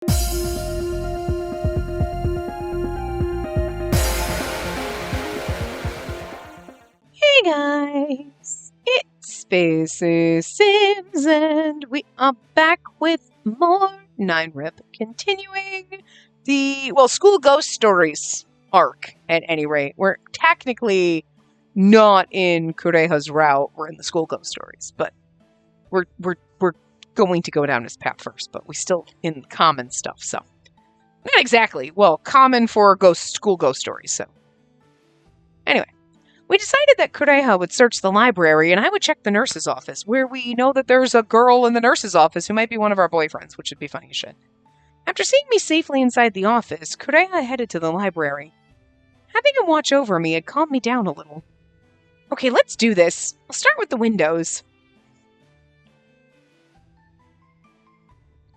Hey guys, it's Spaces Sims, and we are back with more 9-Rip, continuing the, School Ghost Stories arc, at any rate. We're technically not in Kureha's route, we're in the School Ghost Stories, but we're going to go down his path first, but we still in common stuff, so. Not exactly, common for School Ghost Stories, so. Anyway. We decided that Kureha would search the library and I would check the nurse's office, where we know that there's a girl in the nurse's office who might be one of our boyfriends, which would be funny as shit. After seeing me safely inside the office, Kureha headed to the library. Having him watch over me had calmed me down a little. Okay, let's do this. I'll start with the windows.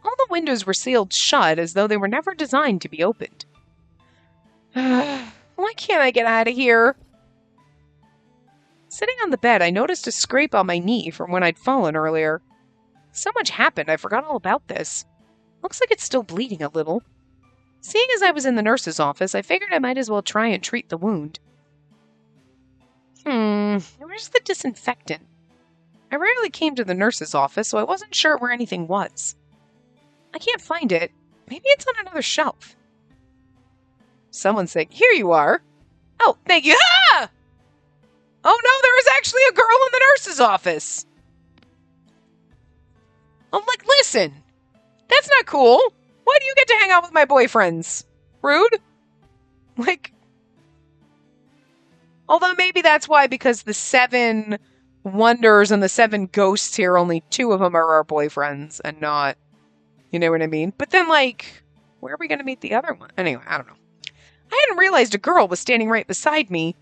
All the windows were sealed shut as though they were never designed to be opened. Why can't I get out of here? Sitting on the bed, I noticed a scrape on my knee from when I'd fallen earlier. So much happened, I forgot all about this. Looks like it's still bleeding a little. Seeing as I was in the nurse's office, I figured I might as well try and treat the wound. Where's the disinfectant? I rarely came to the nurse's office, so I wasn't sure where anything was. I can't find it. Maybe it's on another shelf. Someone's saying, "Here you are." Oh, thank you. Ah! Oh no, there was actually a girl in the nurse's office. I'm like, listen, that's not cool. Why do you get to hang out with my boyfriends? Rude? Although maybe that's why, because the 7 wonders and the 7 ghosts here, only 2 of them are our boyfriends and not, you know what I mean? But then, where are we going to meet the other one? Anyway, I don't know. I hadn't realized a girl was standing right beside me.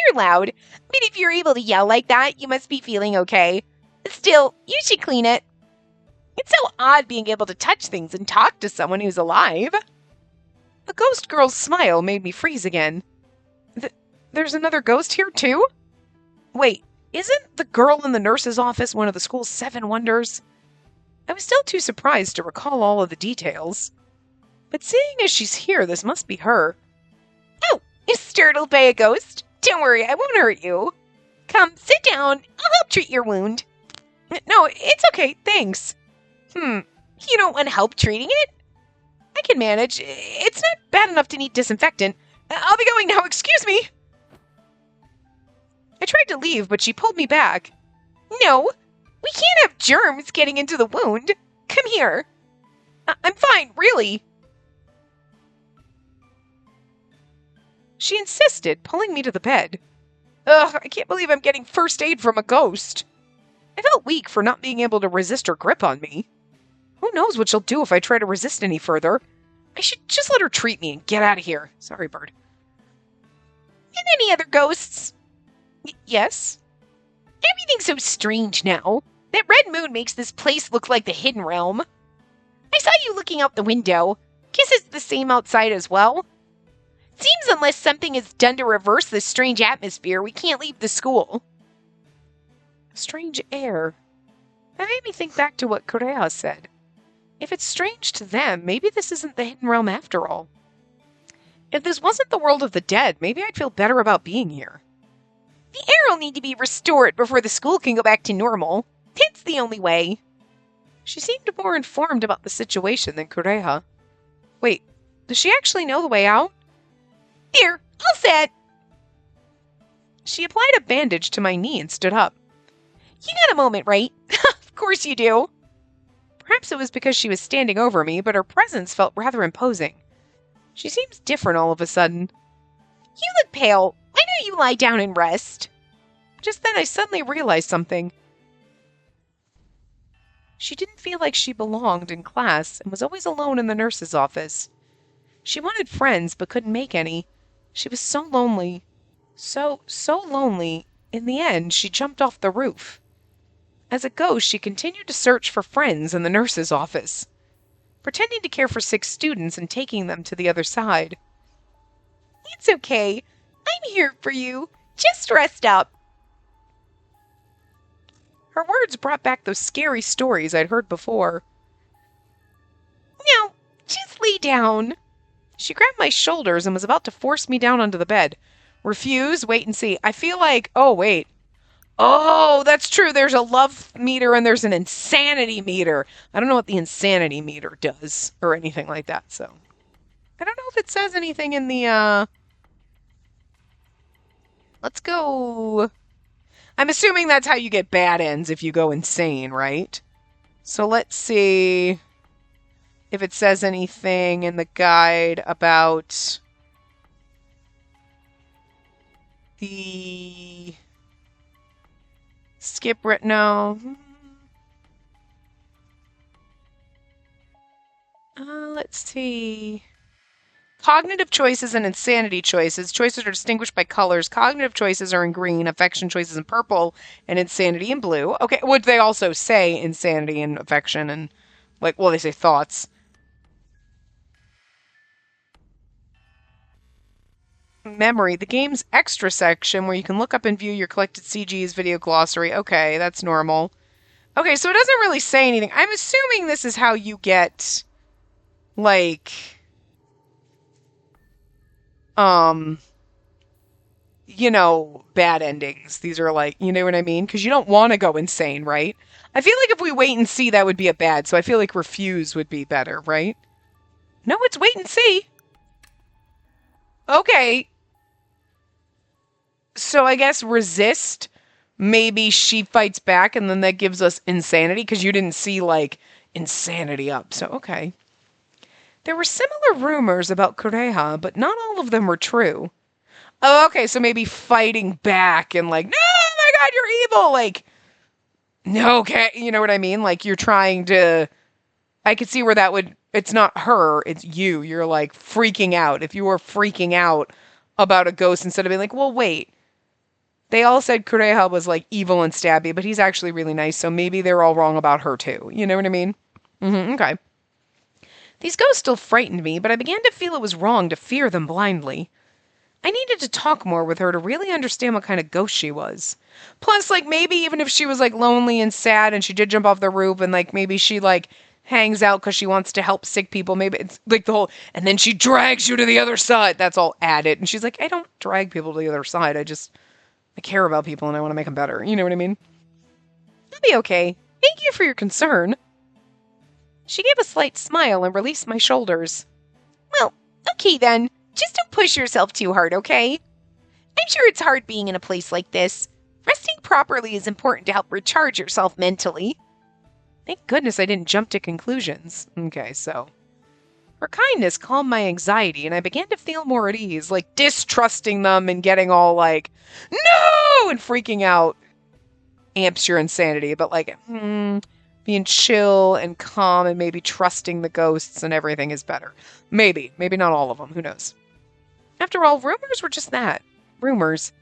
You're loud, but if you're able to yell like that, you must be feeling okay. Still, you should clean it. It's so odd being able to touch things and talk to someone who's alive. The ghost girl's smile made me freeze again. There's another ghost here, too? Wait, isn't the girl in the nurse's office one of the school's 7 wonders? I was still too surprised to recall all of the details. But seeing as she's here, this must be her. Oh, you're startled by a ghost? Don't worry, I won't hurt you. Come, sit down. I'll help treat your wound. No, it's okay, thanks. You don't want help treating it? I can manage. It's not bad enough to need disinfectant. I'll be going now, excuse me. I tried to leave, but she pulled me back. No, we can't have germs getting into the wound. Come here. I'm fine, really. She insisted, pulling me to the bed. Ugh, I can't believe I'm getting first aid from a ghost. I felt weak for not being able to resist her grip on me. Who knows what she'll do if I try to resist any further? I should just let her treat me and get out of here. Sorry, bird. And any other ghosts? Yes? Everything's so strange now. That red moon makes this place look like the hidden realm. I saw you looking out the window. Guess it's the same outside as well. Seems unless something is done to reverse this strange atmosphere, we can't leave the school. Strange air. That made me think back to what Kureha said. If it's strange to them, maybe this isn't the hidden realm after all. If this wasn't the world of the dead, maybe I'd feel better about being here. The air will need to be restored before the school can go back to normal. It's the only way. She seemed more informed about the situation than Kureha. Wait, does she actually know the way out? Here, all set. She applied a bandage to my knee and stood up. You got a moment, right? Of course you do. Perhaps it was because she was standing over me, but her presence felt rather imposing. She seems different all of a sudden. You look pale. Why don't you lie down and rest? Just then I suddenly realized something. She didn't feel like she belonged in class and was always alone in the nurse's office. She wanted friends but couldn't make any. She was so lonely. So lonely. In the end, she jumped off the roof. As a ghost, she continued to search for friends in the nurse's office, pretending to care for 6 students and taking them to the other side. It's okay. I'm here for you. Just rest up. Her words brought back those scary stories I'd heard before. down. She grabbed my shoulders and was about to force me down onto the bed. Refuse, wait and see. I feel like, oh, wait. Oh, that's true. There's a love meter and there's an insanity meter. I don't know what the insanity meter does or anything like that, so. I don't know if it says anything in the, Let's go. I'm assuming that's how you get bad ends if you go insane, right? So let's see if it says anything in the guide about the skip no. Let's see. Cognitive choices and insanity choices. Choices are distinguished by colors. Cognitive choices are in green, affection choices in purple, and insanity in blue. Okay, would they also say insanity and affection and, like, well, they say thoughts. Memory. The game's extra section where you can look up and view your collected CG's video glossary. Okay, that's normal. Okay, so it doesn't really say anything. I'm assuming this is how you get, like, you know, bad endings. These are like, you know what I mean? Because you don't want to go insane, right? I feel like if we wait and see, that would be a bad. So I feel like refuse would be better, right? No, it's wait and see. Okay. So I guess resist. Maybe she fights back and then that gives us insanity because you didn't see, like, insanity up. So, okay. There were similar rumors about Kureha, but not all of them were true. Oh, okay, so maybe fighting back and like, no, oh my god, you're evil! Like, no, okay, you know what I mean? Like, you're trying to... I could see where that would... It's not her, it's you. You're, like, freaking out. If you were freaking out about a ghost instead of being like, well, wait. They all said Kureha was, like, evil and stabby, but he's actually really nice, so maybe they're all wrong about her, too. You know what I mean? Okay. These ghosts still frightened me, but I began to feel it was wrong to fear them blindly. I needed to talk more with her to really understand what kind of ghost she was. Plus, like, maybe even if she was, like, lonely and sad and she did jump off the roof and, like, maybe she, like, hangs out because she wants to help sick people. Maybe it's, like, the whole, and then she drags you to the other side. That's all added. And she's like, I don't drag people to the other side. I care about people and I want to make them better. You know what I mean? I'll be okay. Thank you for your concern. She gave a slight smile and released my shoulders. Well, okay then. Just don't push yourself too hard, okay? I'm sure it's hard being in a place like this. Resting properly is important to help recharge yourself mentally. Thank goodness I didn't jump to conclusions. Okay, so. Her kindness calmed my anxiety, and I began to feel more at ease, like distrusting them and getting all like, no! And freaking out amps your insanity, but like, being chill and calm and maybe trusting the ghosts and everything is better. Maybe not all of them, who knows. After all, rumors were just that. Rumors.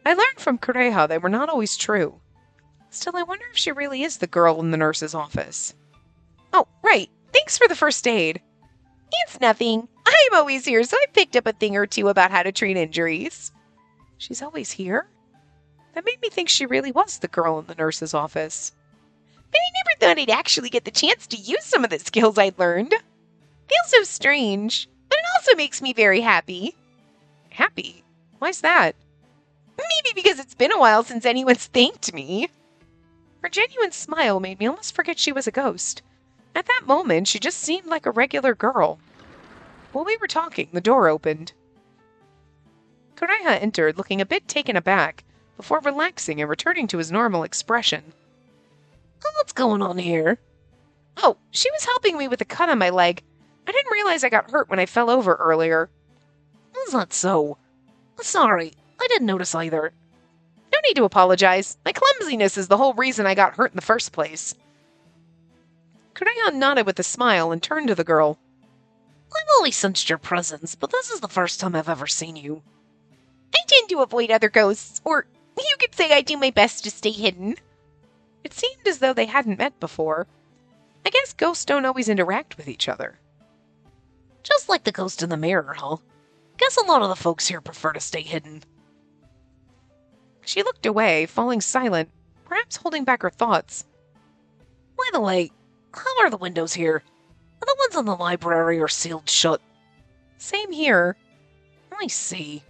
I learned from Kureha they were not always true. Still, I wonder if she really is the girl in the nurse's office. Oh, right. Thanks for the first aid. It's nothing. I'm always here, so I picked up a thing or two about how to treat injuries. She's always here? That made me think she really was the girl in the nurse's office. But I never thought I'd actually get the chance to use some of the skills I'd learned. Feels so strange, but it also makes me very happy. Happy? Why's that? Maybe because it's been a while since anyone's thanked me. Her genuine smile made me almost forget she was a ghost. At that moment, she just seemed like a regular girl. While we were talking, the door opened. Kureha entered, looking a bit taken aback, before relaxing and returning to his normal expression. What's going on here? Oh, she was helping me with a cut on my leg. I didn't realize I got hurt when I fell over earlier. Is that so? Sorry, I didn't notice either. No need to apologize. My clumsiness is the whole reason I got hurt in the first place. Kureha nodded with a smile and turned to the girl. I've always sensed your presence, but this is the first time I've ever seen you. I tend to avoid other ghosts, or you could say I do my best to stay hidden. It seemed as though they hadn't met before. I guess ghosts don't always interact with each other. Just like the ghost in the mirror, huh? Guess a lot of the folks here prefer to stay hidden. She looked away, falling silent, perhaps holding back her thoughts. By the way, how are the windows here? The ones in the library are sealed shut. Same here. I see.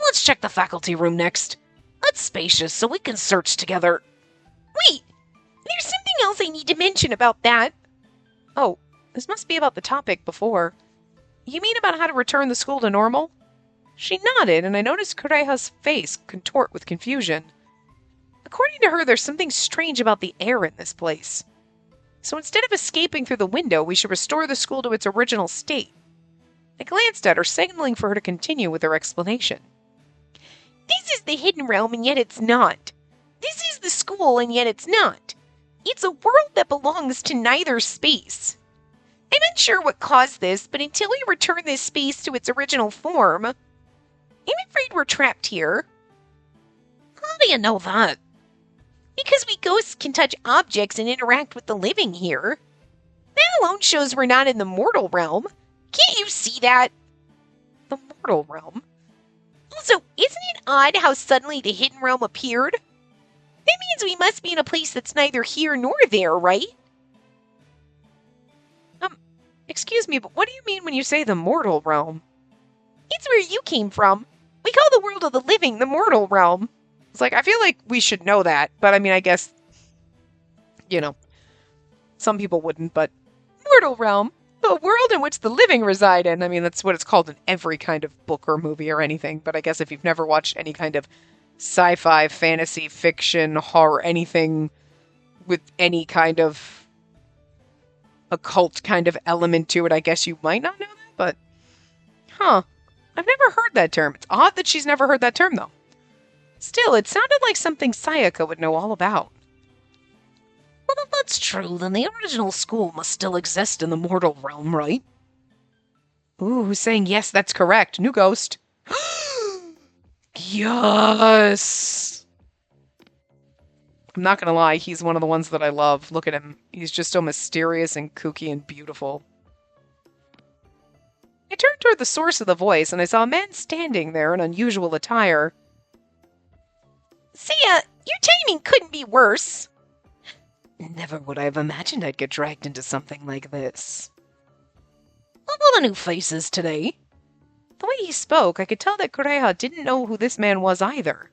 Let's check the faculty room next. That's spacious, so we can search together. Wait! There's something else I need to mention about that. Oh, this must be about the topic before. You mean about how to return the school to normal? She nodded, and I noticed Kureha's face contort with confusion. According to her, there's something strange about the air in this place. So instead of escaping through the window, we should restore the school to its original state. I glanced at her, signaling for her to continue with her explanation. This is the hidden realm, and yet it's not. This is the school, and yet it's not. It's a world that belongs to neither space. I'm unsure what caused this, but until we return this space to its original form, I'm afraid we're trapped here. How do you know that? Because we ghosts can touch objects and interact with the living here. That alone shows we're not in the mortal realm. Can't you see that? The mortal realm? Also, isn't it odd how suddenly the hidden realm appeared? That means we must be in a place that's neither here nor there, right? Excuse me, but what do you mean when you say the mortal realm? It's where you came from. We call the world of the living the mortal realm. It's like, I feel like we should know that, but I mean, I guess, some people wouldn't, but mortal realm, a world in which the living reside in. I mean, that's what it's called in every kind of book or movie or anything, but I guess if you've never watched any kind of sci-fi, fantasy, fiction, horror, anything with any kind of occult kind of element to it, I guess you might not know that, but, I've never heard that term. It's odd that she's never heard that term, though. Still, it sounded like something Sayaka would know all about. Well, if that's true, then the original school must still exist in the mortal realm, right? Ooh, who's saying yes, that's correct? New ghost. Yes! I'm not gonna lie, he's one of the ones that I love. Look at him. He's just so mysterious and kooky and beautiful. I turned toward the source of the voice, and I saw a man standing there in unusual attire. Sia, your timing couldn't be worse. Never would I have imagined I'd get dragged into something like this. What are the new faces today? The way he spoke, I could tell that Kureha didn't know who this man was either.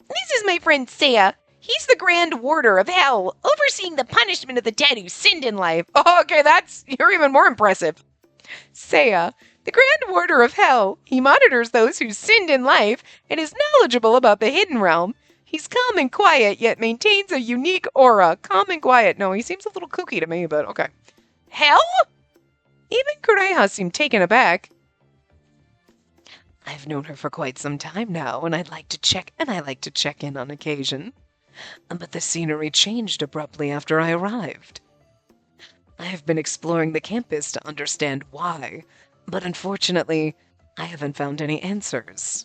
This is my friend Sia. He's the Grand Warder of Hell, overseeing the punishment of the dead who sinned in life. Oh, okay, you're even more impressive. Seiya, the Grand Warder of Hell. He monitors those who sinned in life and is knowledgeable about the hidden realm. He's calm and quiet, yet maintains a unique aura. Calm and quiet. No, he seems a little kooky to me, but okay. Hell? Even Kureha seemed taken aback. I've known her for quite some time now, and I like to check in on occasion. But the scenery changed abruptly after I arrived. I have been exploring the campus to understand why, but unfortunately, I haven't found any answers.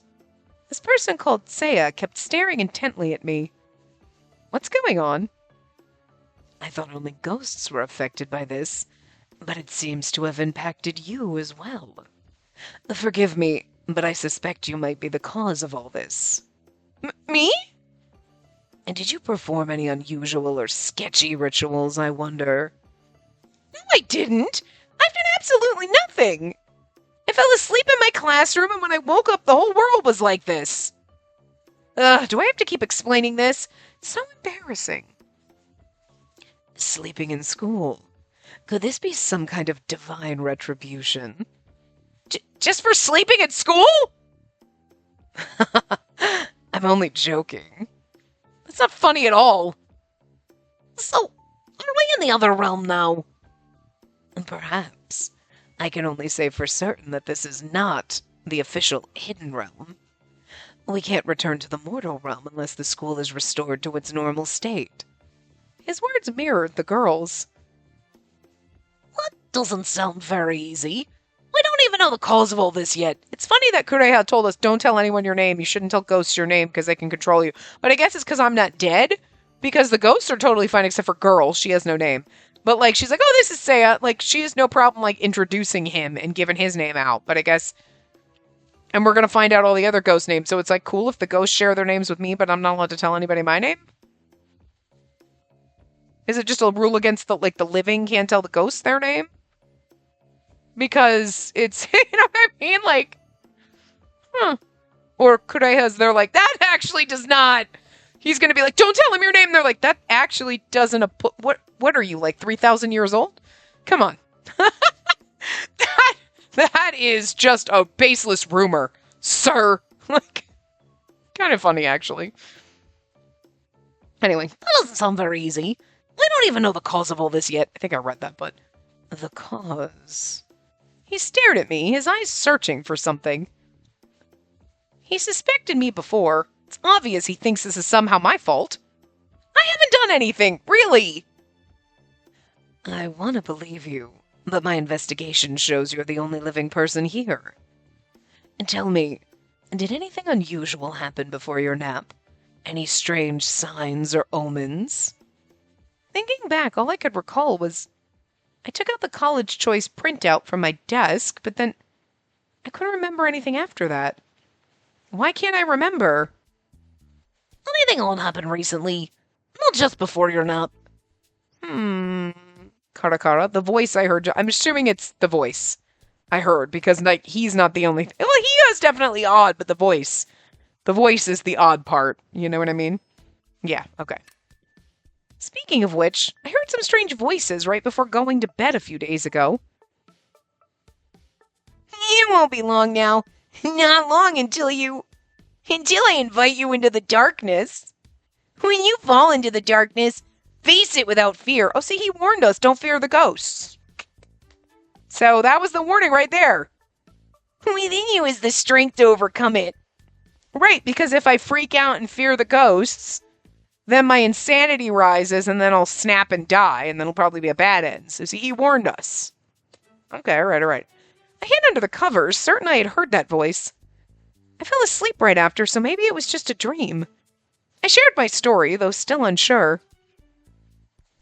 This person called Seiya kept staring intently at me. What's going on? I thought only ghosts were affected by this, but it seems to have impacted you as well. Forgive me, but I suspect you might be the cause of all this. Me? And did you perform any unusual or sketchy rituals, I wonder? No, I didn't. I've done absolutely nothing. I fell asleep in my classroom, and when I woke up, the whole world was like this. Ugh, do I have to keep explaining this? It's so embarrassing. Sleeping in school. Could this be some kind of divine retribution? Just for sleeping at school? I'm only joking. That's not funny at all. So, are we in the other realm now? Perhaps. I can only say for certain that this is not the official hidden realm. We can't return to the mortal realm unless the school is restored to its normal state. His words mirrored the girl's. That doesn't sound very easy. We don't even know the cause of all this yet. It's funny that Kureha told us, don't tell anyone your name. You shouldn't tell ghosts your name because they can control you. But I guess it's because I'm not dead. Because the ghosts are totally fine except for Girl. She has no name. But, like, she's like, oh, this is Seiya. Like, she has no problem, like, introducing him and giving his name out. But I guess... And we're going to find out all the other ghost names. So it's, like, cool if the ghosts share their names with me, but I'm not allowed to tell anybody my name? Is it just a rule against the living can't tell the ghosts their name? Because it's, you know what I mean? Like, huh. Or could I, as they're like, that actually does not. He's going to be like, don't tell him your name. And they're like, that actually doesn't, what are you, like 3,000 years old? Come on. that is just a baseless rumor, sir. Like, kind of funny, actually. Anyway, that doesn't sound very easy. I don't even know the cause of all this yet. I think I read that, but the cause. He stared at me, his eyes searching for something. He suspected me before. It's obvious he thinks this is somehow my fault. I haven't done anything, really. I want to believe you, but my investigation shows you're the only living person here. And tell me, did anything unusual happen before your nap? Any strange signs or omens? Thinking back, all I could recall was I took out the college choice printout from my desk, but then I couldn't remember anything after that. Why can't I remember? Anything odd happened recently? Not just before your nap. Karakara, the voice I heard. I'm assuming it's the voice I heard, because like he's not the only. Well, he is definitely odd, but the voice is the odd part. You know what I mean? Yeah. Okay. Speaking of which, I heard some strange voices right before going to bed a few days ago. It won't be long now. Not long until I invite you into the darkness. When you fall into the darkness, face it without fear. Oh, see, he warned us, don't fear the ghosts. So that was the warning right there. Within you is the strength to overcome it. Right, because if I freak out and fear the ghosts, then my insanity rises and then I'll snap and die, and then it'll probably be a bad end. So see, he warned us. Okay, all right. I hid under the covers, certain I had heard that voice. I fell asleep right after, so maybe it was just a dream. I shared my story, though still unsure.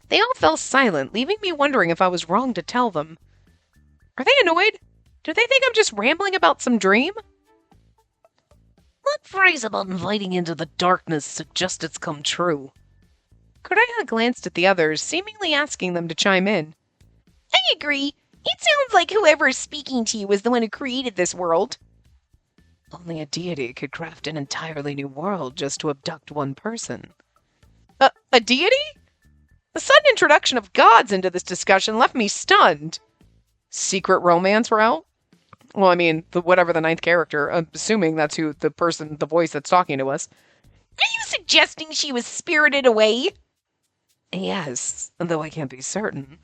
They all fell silent, leaving me wondering if I was wrong to tell them. Are they annoyed? Do they think I'm just rambling about some dream? What phrase about inviting into the darkness suggests it's come true? Kuraya glanced at the others, seemingly asking them to chime in. I agree. It sounds like whoever is speaking to you is the one who created this world. Only a deity could craft an entirely new world just to abduct one person. A deity? The sudden introduction of gods into this discussion left me stunned. Secret romance route? Well, I mean, whatever the ninth character, I'm assuming that's who the voice that's talking to us. Are you suggesting she was spirited away? Yes, though I can't be certain.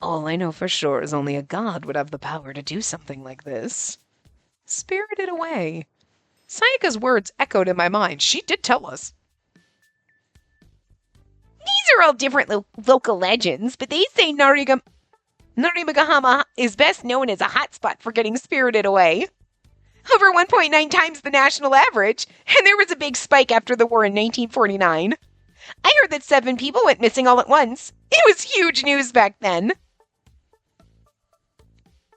All I know for sure is only a god would have the power to do something like this. Spirited away. Sayaka's words echoed in my mind. She did tell us. These are all different local legends, but they say Norimagahama is best known as a hotspot for getting spirited away. Over 1.9 times the national average, and there was a big spike after the war in 1949. I heard that 7 people went missing all at once. It was huge news back then.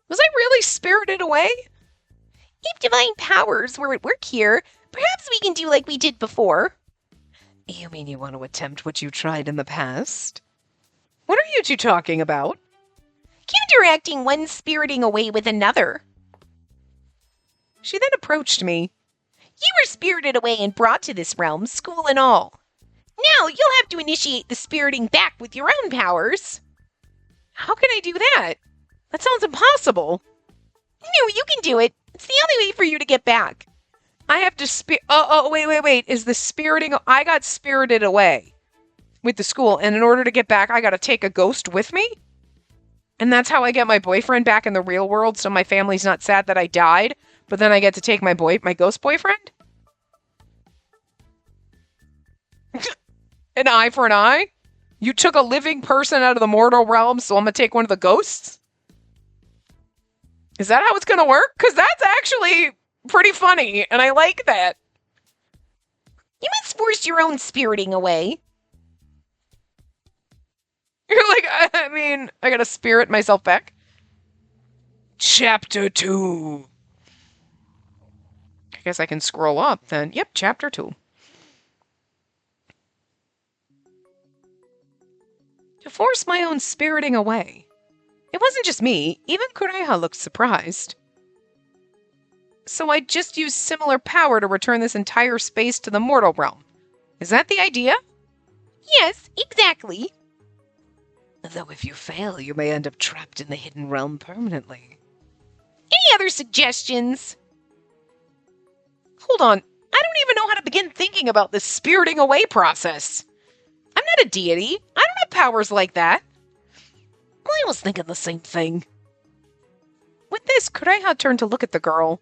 Was I really spirited away? If divine powers were at work here, perhaps we can do like we did before. You mean you want to attempt what you tried in the past? What are you two talking about? Counteracting one spiriting away with another. She then approached me. You were spirited away and brought to this realm, school and all. Now you'll have to initiate the spiriting back with your own powers. How can I do that? That sounds impossible. No, you can do it. It's the only way for you to get back. I have to wait. Is the spiriting... I got spirited away with the school, and in order to get back, I got to take a ghost with me? And that's how I get my boyfriend back in the real world, so my family's not sad that I died, but then I get to take my ghost boyfriend? An eye for an eye? You took a living person out of the mortal realm, so I'm gonna take one of the ghosts? Is that how it's gonna work? Because that's actually pretty funny, and I like that. You must force your own spiriting away. You're like, I mean, I gotta spirit myself back. Chapter 2. I guess I can scroll up then. Yep, Chapter 2. to force my own spiriting away. It wasn't just me, even Kureha looked surprised. So I just used similar power to return this entire space to the mortal realm. Is that the idea? Yes, exactly. Though if you fail, you may end up trapped in the hidden realm permanently. Any other suggestions? Hold on, I don't even know how to begin thinking about this spiriting away process. I'm not a deity. I don't have powers like that. I was thinking the same thing. With this, Kureha turned to look at the girl.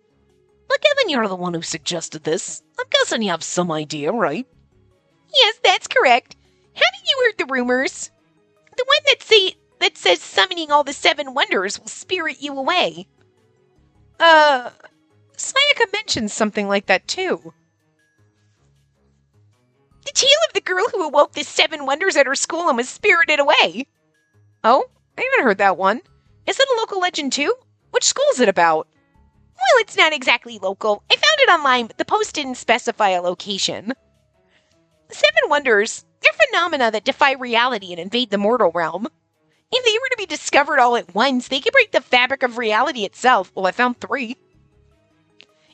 But given you're the one who suggested this, I'm guessing you have some idea, right? Yes, that's correct. Haven't you heard the rumors? The one that says summoning all the 7 wonders will spirit you away. Sayaka mentioned something like that too. The tale of the girl who awoke the 7 wonders at her school and was spirited away. Oh, I haven't heard that one. Is it a local legend too? Which school is it about? Well, it's not exactly local. I found it online, but the post didn't specify a location. The 7 wonders, they're phenomena that defy reality and invade the mortal realm. If they were to be discovered all at once, they could break the fabric of reality itself. Well, I found 3.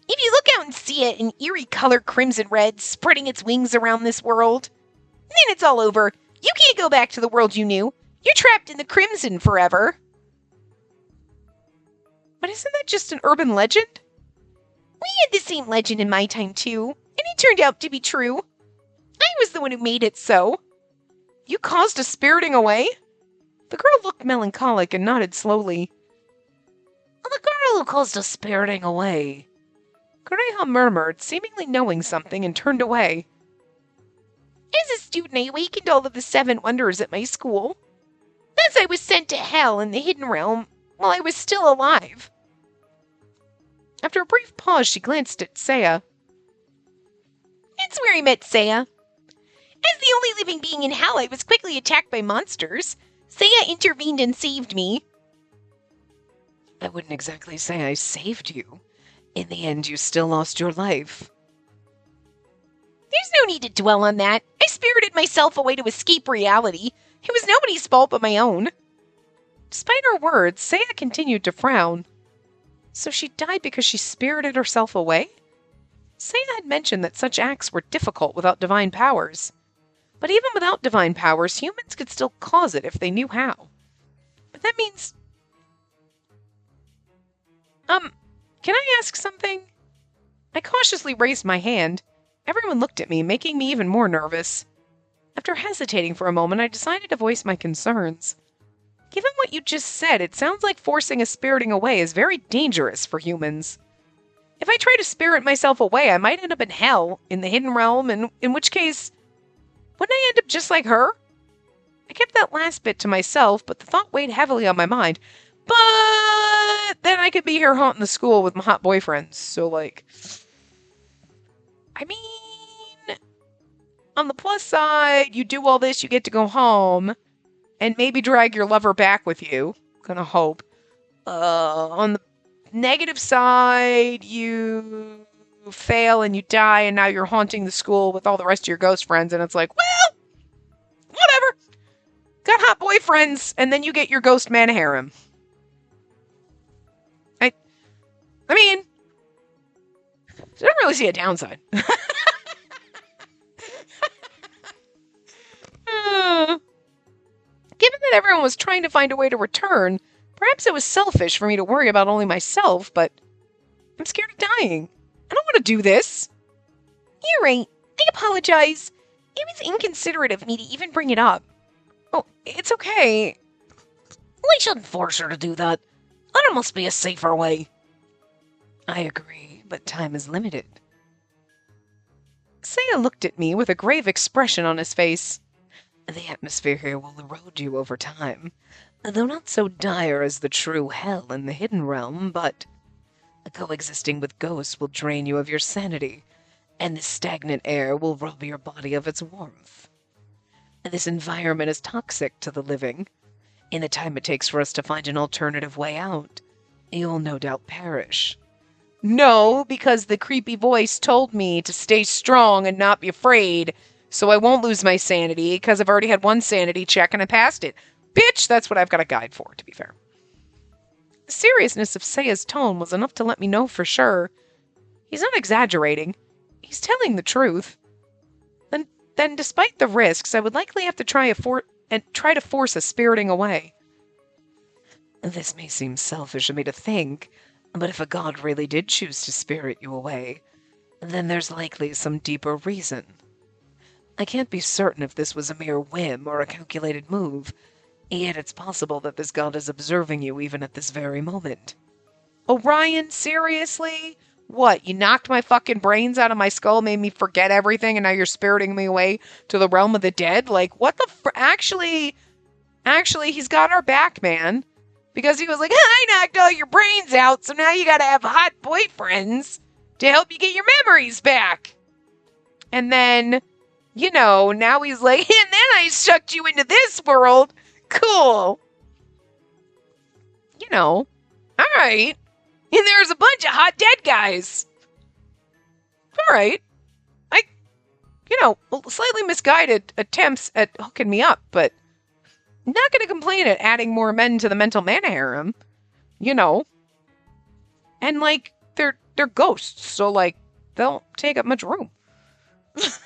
If you look out and see it in eerie color crimson red spreading its wings around this world, then it's all over. You can't go back to the world you knew. You're trapped in the crimson forever. But isn't that just an urban legend? We had the same legend in my time too, and it turned out to be true. I was the one who made it so. You caused a spiriting away? The girl looked melancholic and nodded slowly. The girl who caused a spiriting away. Kureha murmured, seemingly knowing something, and turned away. As a student, I awakened all of the 7 wonders at my school. Thus I was sent to hell in the hidden realm while I was still alive. After a brief pause, she glanced at Saya. That's where I met Saya. As the only living being in hell, I was quickly attacked by monsters. Saya intervened and saved me. I wouldn't exactly say I saved you. In the end, you still lost your life. There's no need to dwell on that. I spirited myself away to escape reality. It was nobody's fault but my own. Despite her words, Saya continued to frown. So she died because she spirited herself away? Saya had mentioned that such acts were difficult without divine powers. But even without divine powers, humans could still cause it if they knew how. But that means... Can I ask something? I cautiously raised my hand. Everyone looked at me, making me even more nervous. After hesitating for a moment, I decided to voice my concerns. Given what you just said, it sounds like forcing a spiriting away is very dangerous for humans. If I try to spirit myself away, I might end up in hell, in the hidden realm, and in which case, wouldn't I end up just like her? I kept that last bit to myself, but the thought weighed heavily on my mind. But then I could be here haunting the school with my hot boyfriend, so I mean, on the plus side, you do all this, you get to go home, and maybe drag your lover back with you. Gonna hope. On the negative side, you fail and you die, and now you're haunting the school with all the rest of your ghost friends, and it's like, well, whatever. Got hot boyfriends, and then you get your ghost man harem. I mean, I don't really see a downside. Given that everyone was trying to find a way to return, perhaps it was selfish for me to worry about only myself, but I'm scared of dying. I don't want to do this. You're right. I apologize. It was inconsiderate of me to even bring it up. Oh, it's okay. We shouldn't force her to do that. There must be a safer way. I agree, but time is limited. Saya looked at me with a grave expression on his face. The atmosphere here will erode you over time, though not so dire as the true hell in the hidden realm, but coexisting with ghosts will drain you of your sanity, and this stagnant air will rob your body of its warmth. This environment is toxic to the living. In the time it takes for us to find an alternative way out, you will no doubt perish. No, because the creepy voice told me to stay strong and not be afraid, so I won't lose my sanity because I've already had one sanity check and I passed it. Bitch, that's what I've got a guide for, to be fair. The seriousness of Seiya's tone was enough to let me know for sure. He's not exaggerating. He's telling the truth. And then, despite the risks, I would likely have to try to force a spiriting away. This may seem selfish of me to think, but if a god really did choose to spirit you away, then there's likely some deeper reason. I can't be certain if this was a mere whim or a calculated move, yet it's possible that this god is observing you even at this very moment. Orion, seriously? What, you knocked my fucking brains out of my skull, made me forget everything, and now you're spiriting me away to the realm of the dead? Like, what the Actually, he's got our back, man. Because he was like, I knocked all your brains out, so now you gotta have hot boyfriends to help you get your memories back. And then, now he's like, and then I sucked you into this world. Cool. Alright. And there's a bunch of hot dead guys. Alright. Slightly misguided attempts at hooking me up, but not going to complain at adding more men to the mental mana harem. And, they're ghosts, so, they don't take up much room. It's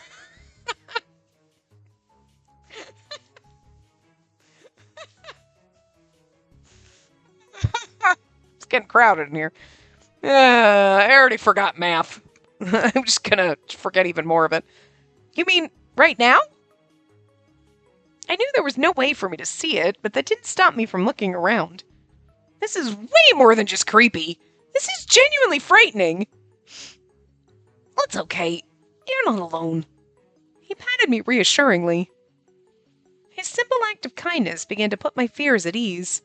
getting crowded in here. I already forgot math. I'm just gonna forget even more of it. You mean right now? I knew there was no way for me to see it, but that didn't stop me from looking around. This is way more than just creepy. This is genuinely frightening. It's okay. You're not alone. He patted me reassuringly. His simple act of kindness began to put my fears at ease.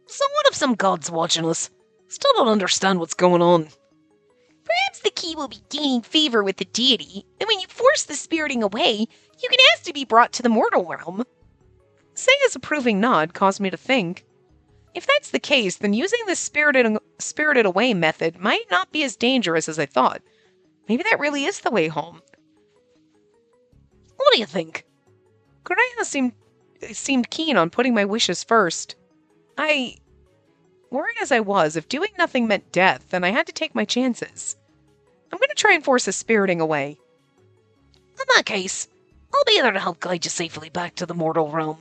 So what if some god's watching us? Still don't understand what's going on. Perhaps the key will be gaining favor with the deity, and when you force the spiriting away, you can ask to be brought to the mortal realm. Seiya's approving nod caused me to think. If that's the case, then using the spirited away method might not be as dangerous as I thought. Maybe that really is the way home. What do you think? Kureha seemed keen on putting my wishes first. Worried as I was, if doing nothing meant death, then I had to take my chances. I'm going to try and force the spiriting away. In that case, I'll be there to help guide you safely back to the mortal realm.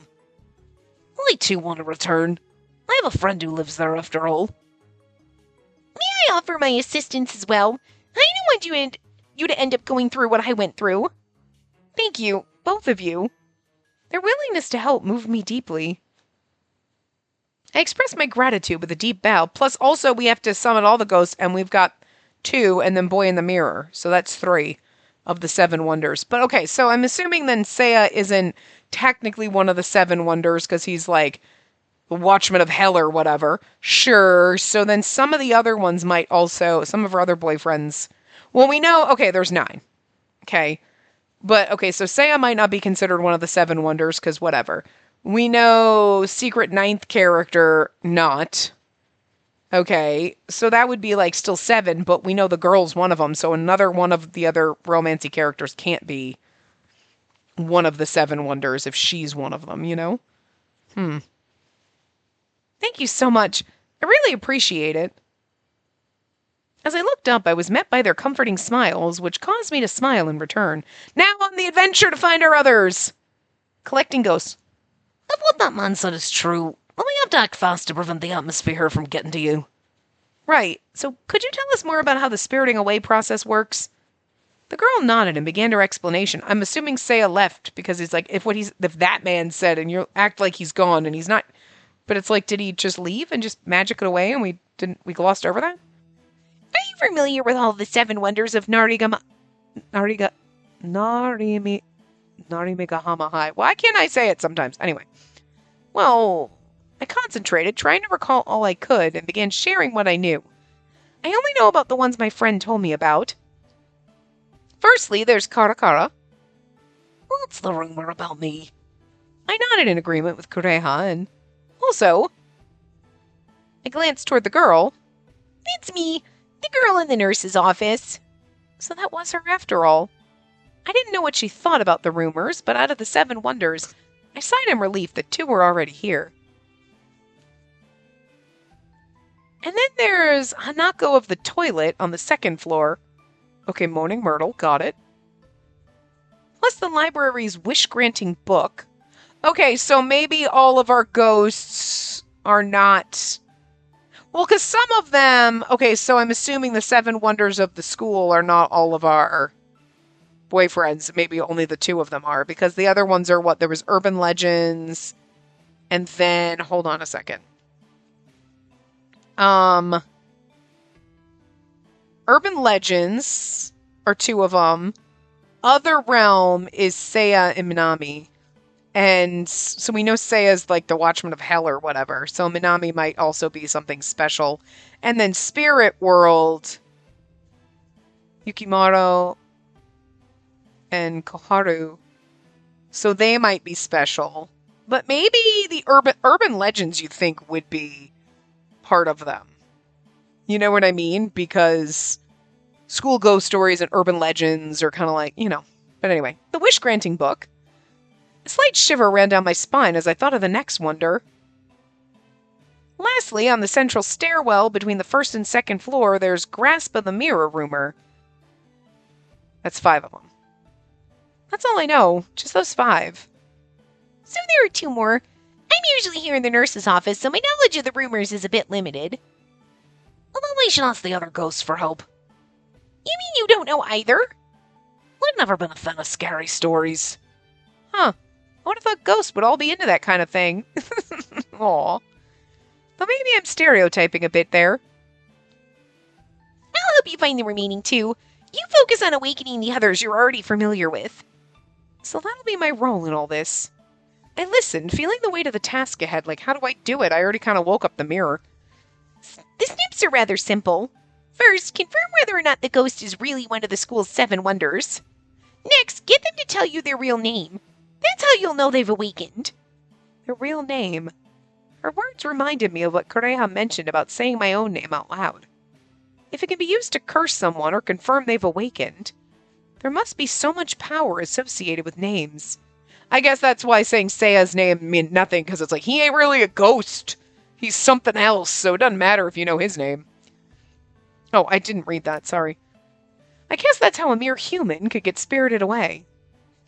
I too want to return. I have a friend who lives there after all. May I offer my assistance as well? I don't want you to end up going through what I went through. Thank you, both of you. Their willingness to help moved me deeply. I expressed my gratitude with a deep bow, plus also we have to summon all the ghosts, and we've got 2, and then Boy in the Mirror, so that's 3 of the 7 wonders. But okay, so I'm assuming then Seiya isn't technically one of the 7 wonders, because he's like the Watchman of Hell or whatever. Sure, so then some of the other ones might also, some of her other boyfriends. Well, we know, okay, there's 9. Okay, but okay, so Seiya might not be considered one of the 7 wonders, because whatever. We know secret 9th character, not. Okay, so that would be still 7, but we know the girl's one of them, so another one of the other romancy characters can't be one of the 7 wonders if she's one of them, Thank you so much. I really appreciate it. As I looked up, I was met by their comforting smiles, which caused me to smile in return. Now on the adventure to find our others! Collecting ghosts. If what that man said is true, then we have to act fast to prevent the atmosphere from getting to you. Right. So could you tell us more about how the spiriting away process works? The girl nodded and began her explanation. I'm assuming Seiya left because he's like, if that man said, and you act like he's gone and he's not, but it's like, did he just leave and just magic it away and we glossed over that? Are you familiar with all the 7 wonders of Narimegahama High? Why can't I say it sometimes? Anyway. Well, I concentrated, trying to recall all I could, and began sharing what I knew. I only know about the ones my friend told me about. Firstly, there's Karakara. What's the rumor about me? I nodded in agreement with Kureha, and also, I glanced toward the girl. It's me, the girl in the nurse's office. So that was her after all. I didn't know what she thought about the rumors, but out of the 7 wonders, I sighed in relief that 2 were already here. And then there's Hanako of the toilet on the 2nd floor. Okay, Moaning Myrtle, got it. Plus the library's wish-granting book. Okay, so maybe all of our ghosts are not... Well, because some of them... Okay, so I'm assuming the 7 wonders of the school are not all of our boyfriends. Maybe only the 2 of them are, because the other ones are what? There was urban legends, and then... Hold on a second. Urban legends are 2 of them. Other realm is Seiya and Minami. And so we know Seiya's like the Watchman of Hell or whatever. So Minami might also be something special. And then Spirit World, Yukimaru and Koharu. So they might be special. But maybe the urban legends you think would be part of them. You know what I mean? Because school ghost stories and urban legends are kind of like, you know. But anyway, the wish-granting book. A slight shiver ran down my spine as I thought of the next wonder. Lastly, on the central stairwell between the 1st and 2nd floor, there's Grasp of the Mirror rumor. That's 5 of them. That's all I know, just those 5. So there are 2 more. I'm usually here in the nurse's office, so my knowledge of the rumors is a bit limited. Well, then we should ask the other ghosts for help. You mean you don't know either? I've never been a fan of scary stories. Huh. I would have thought ghosts would all be into that kind of thing. Aw. But maybe I'm stereotyping a bit there. I'll help you find the remaining 2. You focus on awakening the others you're already familiar with. So that'll be my role in all this. I listened, feeling the weight of the task ahead, like how do I do it? I already kind of woke up the mirror. The steps are rather simple. First, confirm whether or not the ghost is really one of the school's 7 wonders. Next, get them to tell you their real name. That's how you'll know they've awakened. Their real name? Her words reminded me of what Kureha mentioned about saying my own name out loud. If it can be used to curse someone or confirm they've awakened, there must be so much power associated with names. I guess that's why saying Seiya's name meant nothing, because it's like, he ain't really a ghost. He's something else, so it doesn't matter if you know his name. Oh, I didn't read that, sorry. I guess that's how a mere human could get spirited away.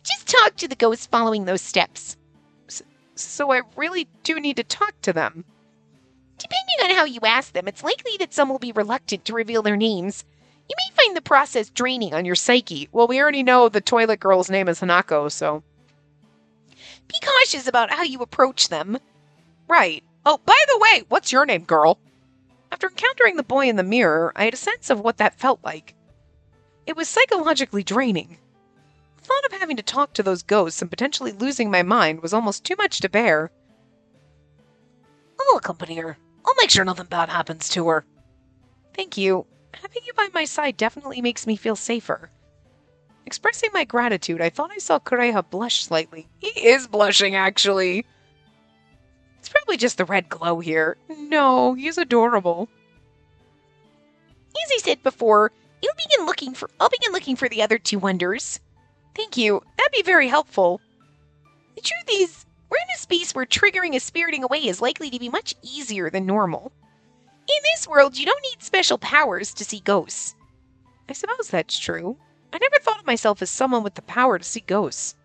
Just talk to the ghosts following those steps. So I really do need to talk to them. Depending on how you ask them, it's likely that some will be reluctant to reveal their names. You may find the process draining on your psyche. Well, we already know the toilet girl's name is Hanako, so... Be cautious about how you approach them. Right. Oh, by the way, what's your name, girl? After encountering the boy in the mirror, I had a sense of what that felt like. It was psychologically draining. The thought of having to talk to those ghosts and potentially losing my mind was almost too much to bear. I'll accompany her. I'll make sure nothing bad happens to her. Thank you. Having you by my side definitely makes me feel safer. Expressing my gratitude, I thought I saw Kureha blush slightly. He is blushing, actually. It's probably just the red glow here. No, he's adorable. As I said before, I'll begin looking for the other 2 wonders. Thank you. That'd be very helpful. The truth is, we're in a space where triggering a spiriting away is likely to be much easier than normal. In this world, you don't need special powers to see ghosts. I suppose that's true. I never thought of myself as someone with the power to see ghosts.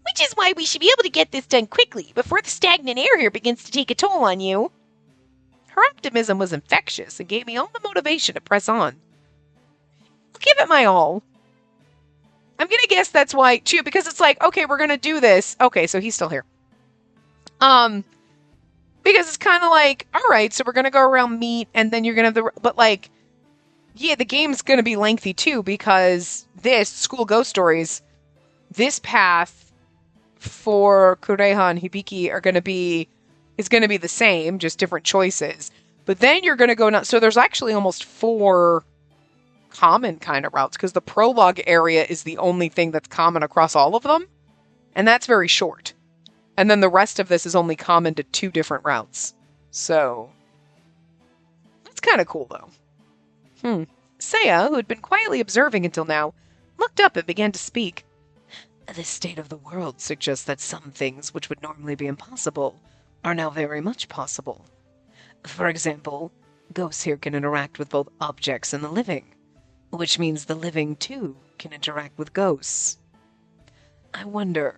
Which is why we should be able to get this done quickly, before the stagnant air here begins to take a toll on you. Her optimism was infectious and gave me all the motivation to press on. I'll give it my all. I'm gonna guess that's why, too, because it's like, okay, we're gonna do this. Okay, so he's still here. Because it's kind of like, all right, so we're gonna go around meet, and then you're gonna have the, but like, yeah, the game's gonna be lengthy too, because this, School Ghost Stories, this path for Kureha and Hibiki is gonna be the same, just different choices. But then you're gonna go, so there's actually almost 4 common kind of routes, because the prologue area is the only thing that's common across all of them, and that's very short. And then the rest of this is only common to 2 different routes. So, that's kind of cool, though. Seiya, who had been quietly observing until now, looked up and began to speak. This state of the world suggests that some things which would normally be impossible are now very much possible. For example, ghosts here can interact with both objects and the living, which means the living, too, can interact with ghosts. I wonder,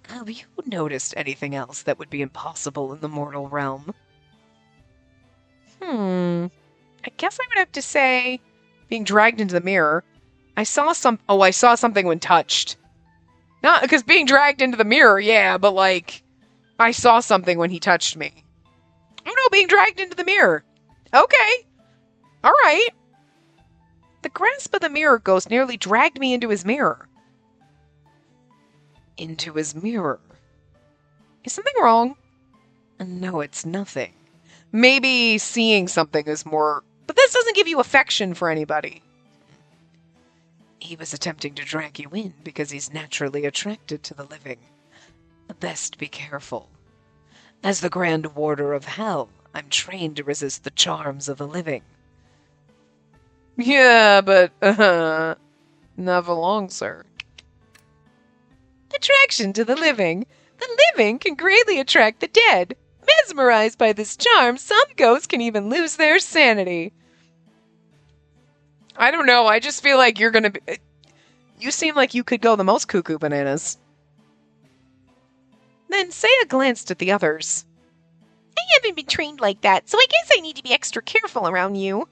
have you noticed anything else that would be impossible in the mortal realm? I guess I would have to say being dragged into the mirror. I saw something when touched. Not because being dragged into the mirror, yeah, but like, I saw something when he touched me. Oh no, being dragged into the mirror. Okay. Alright. The grasp of the mirror ghost nearly dragged me into his mirror. Into his mirror? Is something wrong? No, it's nothing. Maybe seeing something is more... But this doesn't give you affection for anybody. He was attempting to drag you in because he's naturally attracted to the living. Best be careful. As the Grand Warder of Hell, I'm trained to resist the charms of the living. Yeah, but, not for long, sir. Attraction to the living. The living can greatly attract the dead. Mesmerized by this charm, some ghosts can even lose their sanity. I don't know, I just feel like you're gonna be... You seem like you could go the most cuckoo bananas. Then Saya glanced at the others. I haven't been trained like that, so I guess I need to be extra careful around you.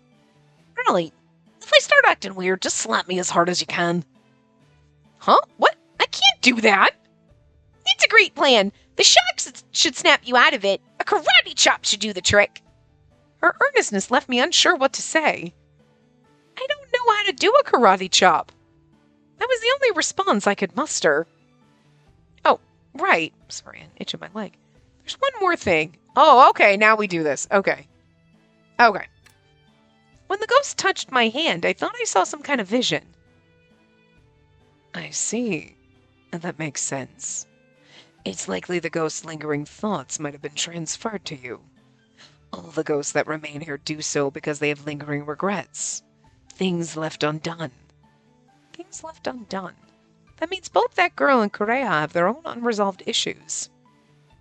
Really? If I start acting weird, just slap me as hard as you can. Huh? What? I can't do that! It's a great plan. The shocks should snap you out of it. A karate chop should do the trick. Her earnestness left me unsure what to say. I don't know how to do a karate chop. That was the only response I could muster. Oh, right. Sorry, an itch in my leg. There's one more thing. Oh, okay, now we do this. Okay. Okay. When the ghost touched my hand, I thought I saw some kind of vision. I see. That makes sense. It's likely the ghost's lingering thoughts might have been transferred to you. All the ghosts that remain here do so because they have lingering regrets. Things left undone. Things left undone. That means both that girl and Kureha have their own unresolved issues.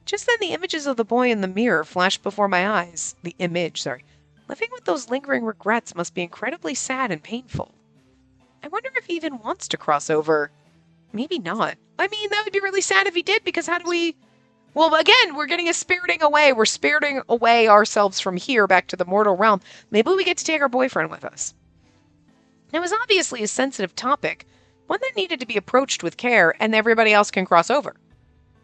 Just then the images of the boy in the mirror flashed before my eyes. Living with those lingering regrets must be incredibly sad and painful. I wonder if he even wants to cross over. Maybe not. I mean, that would be really sad if he did, because how do we... Well, again, we're getting a spiriting away. We're spiriting away ourselves from here back to the mortal realm. Maybe we get to take our boyfriend with us. It was obviously a sensitive topic, one that needed to be approached with care, and everybody else can cross over.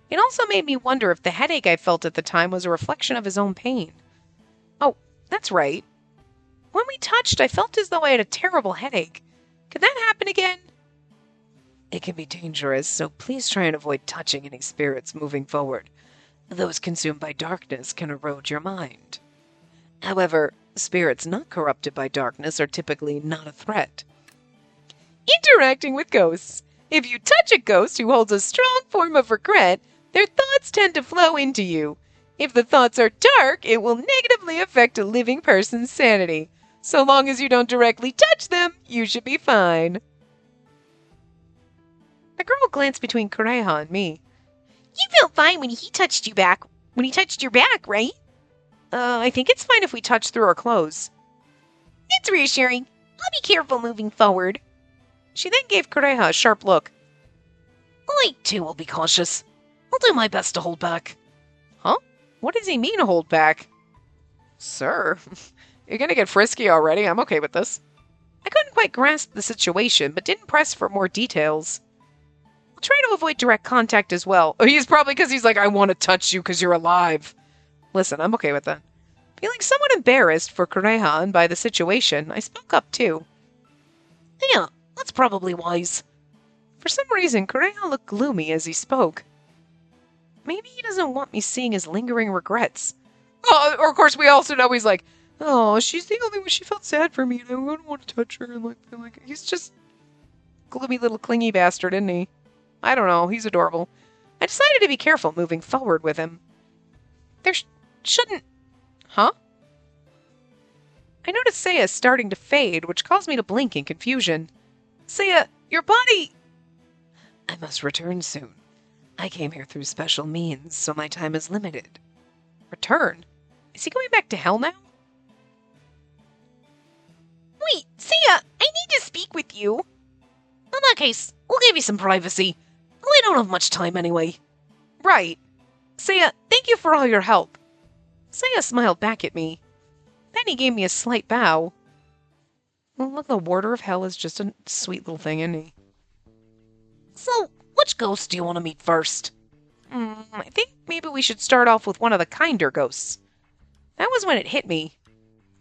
It also made me wonder if the headache I felt at the time was a reflection of his own pain. Oh, that's right. When we touched, I felt as though I had a terrible headache. Could that happen again? It can be dangerous, so please try and avoid touching any spirits moving forward. Those consumed by darkness can erode your mind. However, spirits not corrupted by darkness are typically not a threat. Interacting with ghosts. If you touch a ghost who holds a strong form of regret, their thoughts tend to flow into you. If the thoughts are dark, it will negatively affect a living person's sanity. So long as you don't directly touch them, you should be fine. The girl glanced between Kureha and me. You felt fine when he touched you back. When he touched your back, right? I think it's fine if we touch through our clothes. It's reassuring. I'll be careful moving forward. She then gave Kureha a sharp look. I, too, will be cautious. I'll do my best to hold back. Huh? What does he mean, hold back? Sir, you're gonna get frisky already. I'm okay with this. I couldn't quite grasp the situation, but didn't press for more details. I'll try to avoid direct contact as well. Oh, he's probably because he's like, I want to touch you because you're alive. Listen, I'm okay with that. Feeling somewhat embarrassed for Kureha and by the situation, I spoke up too. Yeah, that's probably wise. For some reason, Kureha looked gloomy as he spoke. Maybe he doesn't want me seeing his lingering regrets. Oh, or of course we also know he's like, oh, she's the only one, she felt sad for me and I don't want to touch her. And like he's just gloomy little clingy bastard, isn't he? I don't know, he's adorable. I decided to be careful moving forward with him. There shouldn't... Huh? I noticed Saya starting to fade, which caused me to blink in confusion. Saya, your body... I must return soon. I came here through special means, so my time is limited. Return? Is he going back to hell now? Wait, Sia, I need to speak with you. In that case, we'll give you some privacy. We don't have much time anyway. Right. Saya, thank you for all your help. Saya smiled back at me. Then he gave me a slight bow. Well, look, the warder of hell is just a sweet little thing, isn't he? So, which ghost do you want to meet first? I think maybe we should start off with one of the kinder ghosts. That was when it hit me.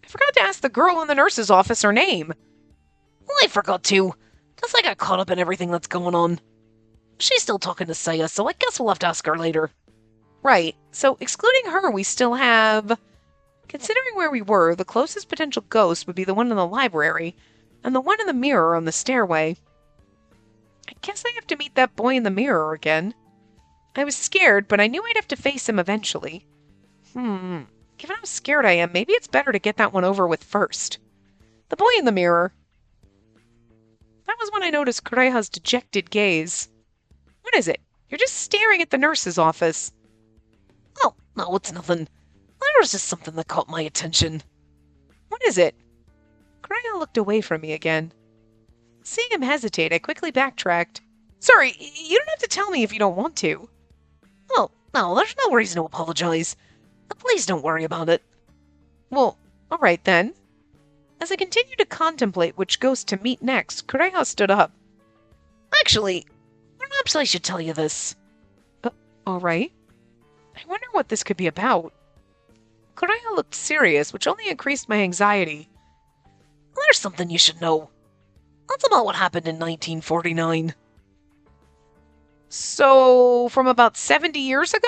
I forgot to ask the girl in the nurse's office her name. Well, I forgot to. Guess I got caught up in everything that's going on. She's still talking to Saya, so I guess we'll have to ask her later. Right, so excluding her, we still have... Considering where we were, the closest potential ghost would be the one in the library, and the one in the mirror on the stairway. I guess I have to meet that boy in the mirror again. I was scared, but I knew I'd have to face him eventually. Given how scared I am, maybe it's better to get that one over with first. The boy in the mirror. That was when I noticed Kureha's dejected gaze. What is it? You're just staring at the nurse's office. Oh, no, it's nothing. There was just something that caught my attention. What is it? Kureha looked away from me again. Seeing him hesitate, I quickly backtracked. Sorry, you don't have to tell me if you don't want to. Oh, no, there's no reason to apologize. Please don't worry about it. Well, all right then. As I continued to contemplate which ghost to meet next, Kureha stood up. Actually, perhaps I should tell you this. All right. I wonder what this could be about. Kureha looked serious, which only increased my anxiety. There's something you should know. That's about what happened in 1949. So, from about 70 years ago?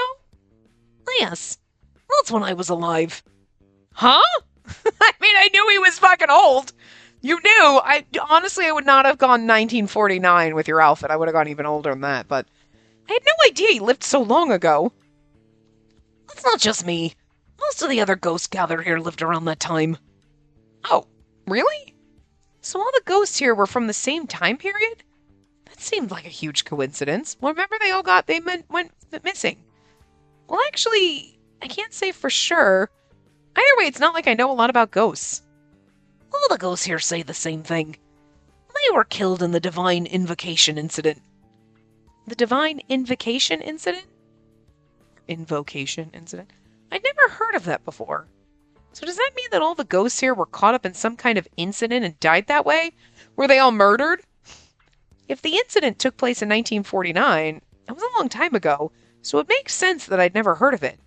Yes. That's when I was alive. Huh? I mean, I knew he was fucking old. You knew. Honestly, I would not have gone 1949 with your outfit. I would have gone even older than that, but I had no idea he lived so long ago. That's not just me. Most of the other ghosts gathered here lived around that time. Oh, really? So all the ghosts here were from the same time period? That seemed like a huge coincidence. Well, remember they went missing. Well, actually, I can't say for sure. Either way, it's not like I know a lot about ghosts. All the ghosts here say the same thing. They were killed in the divine invocation incident. The divine invocation incident? Invocation incident? I'd never heard of that before. So does that mean that all the ghosts here were caught up in some kind of incident and died that way? Were they all murdered? If the incident took place in 1949, that was a long time ago, so it makes sense that I'd never heard of it.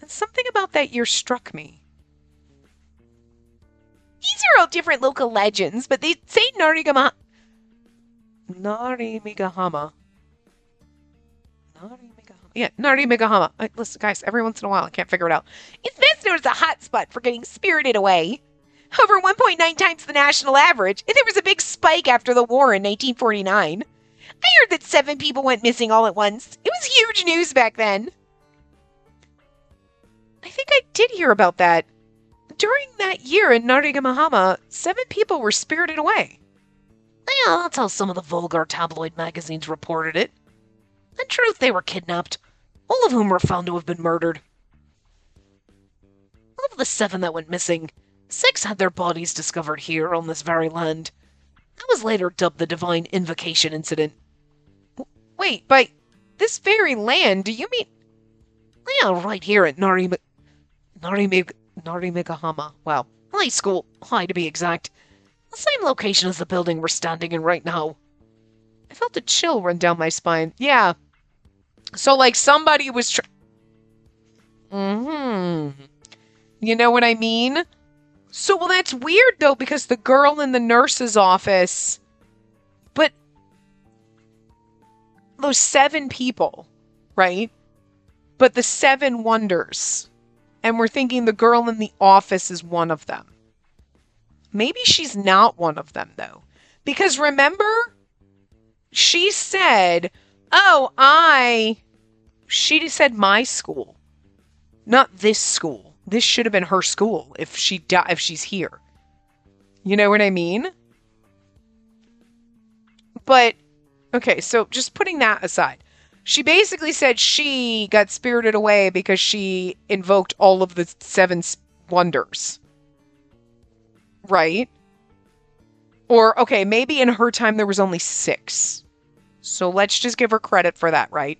And something about that year struck me. These are all different local legends, but they say Narimigahama. Yeah, Narimigahama. Listen, guys, every once in a while, I can't figure it out. It's best known as a hotspot for getting spirited away. Over 1.9 times the national average, and there was a big spike after the war in 1949. I heard that 7 people went missing all at once. It was huge news back then. I think I did hear about that. During that year in Narimigahama, 7 people were spirited away. Yeah, that's how some of the vulgar tabloid magazines reported it. In truth, they were kidnapped, all of whom were found to have been murdered. Of the 7 that went missing, 6 had their bodies discovered here on this very land. That was later dubbed the Divine Invocation Incident. Wait, by this very land, do you mean... Yeah, right here at Narimigahama. Wow. High School, High to be exact. The same location as the building we're standing in right now. I felt a chill run down my spine. Yeah. So, like, somebody was You know what I mean? So, well, that's weird, though, because the girl in the nurse's office... But... Those 7 people, right? But the 7 wonders. And we're thinking the girl in the office is one of them. Maybe she's not one of them, though. Because remember... She said, she said my school, not this school. This should have been her school if she's here. You know what I mean? But Okay, so just putting that aside. She basically said she got spirited away because she invoked all of the 7 wonders. Right? Or, okay, maybe in her time there was only 6. So let's just give her credit for that, right?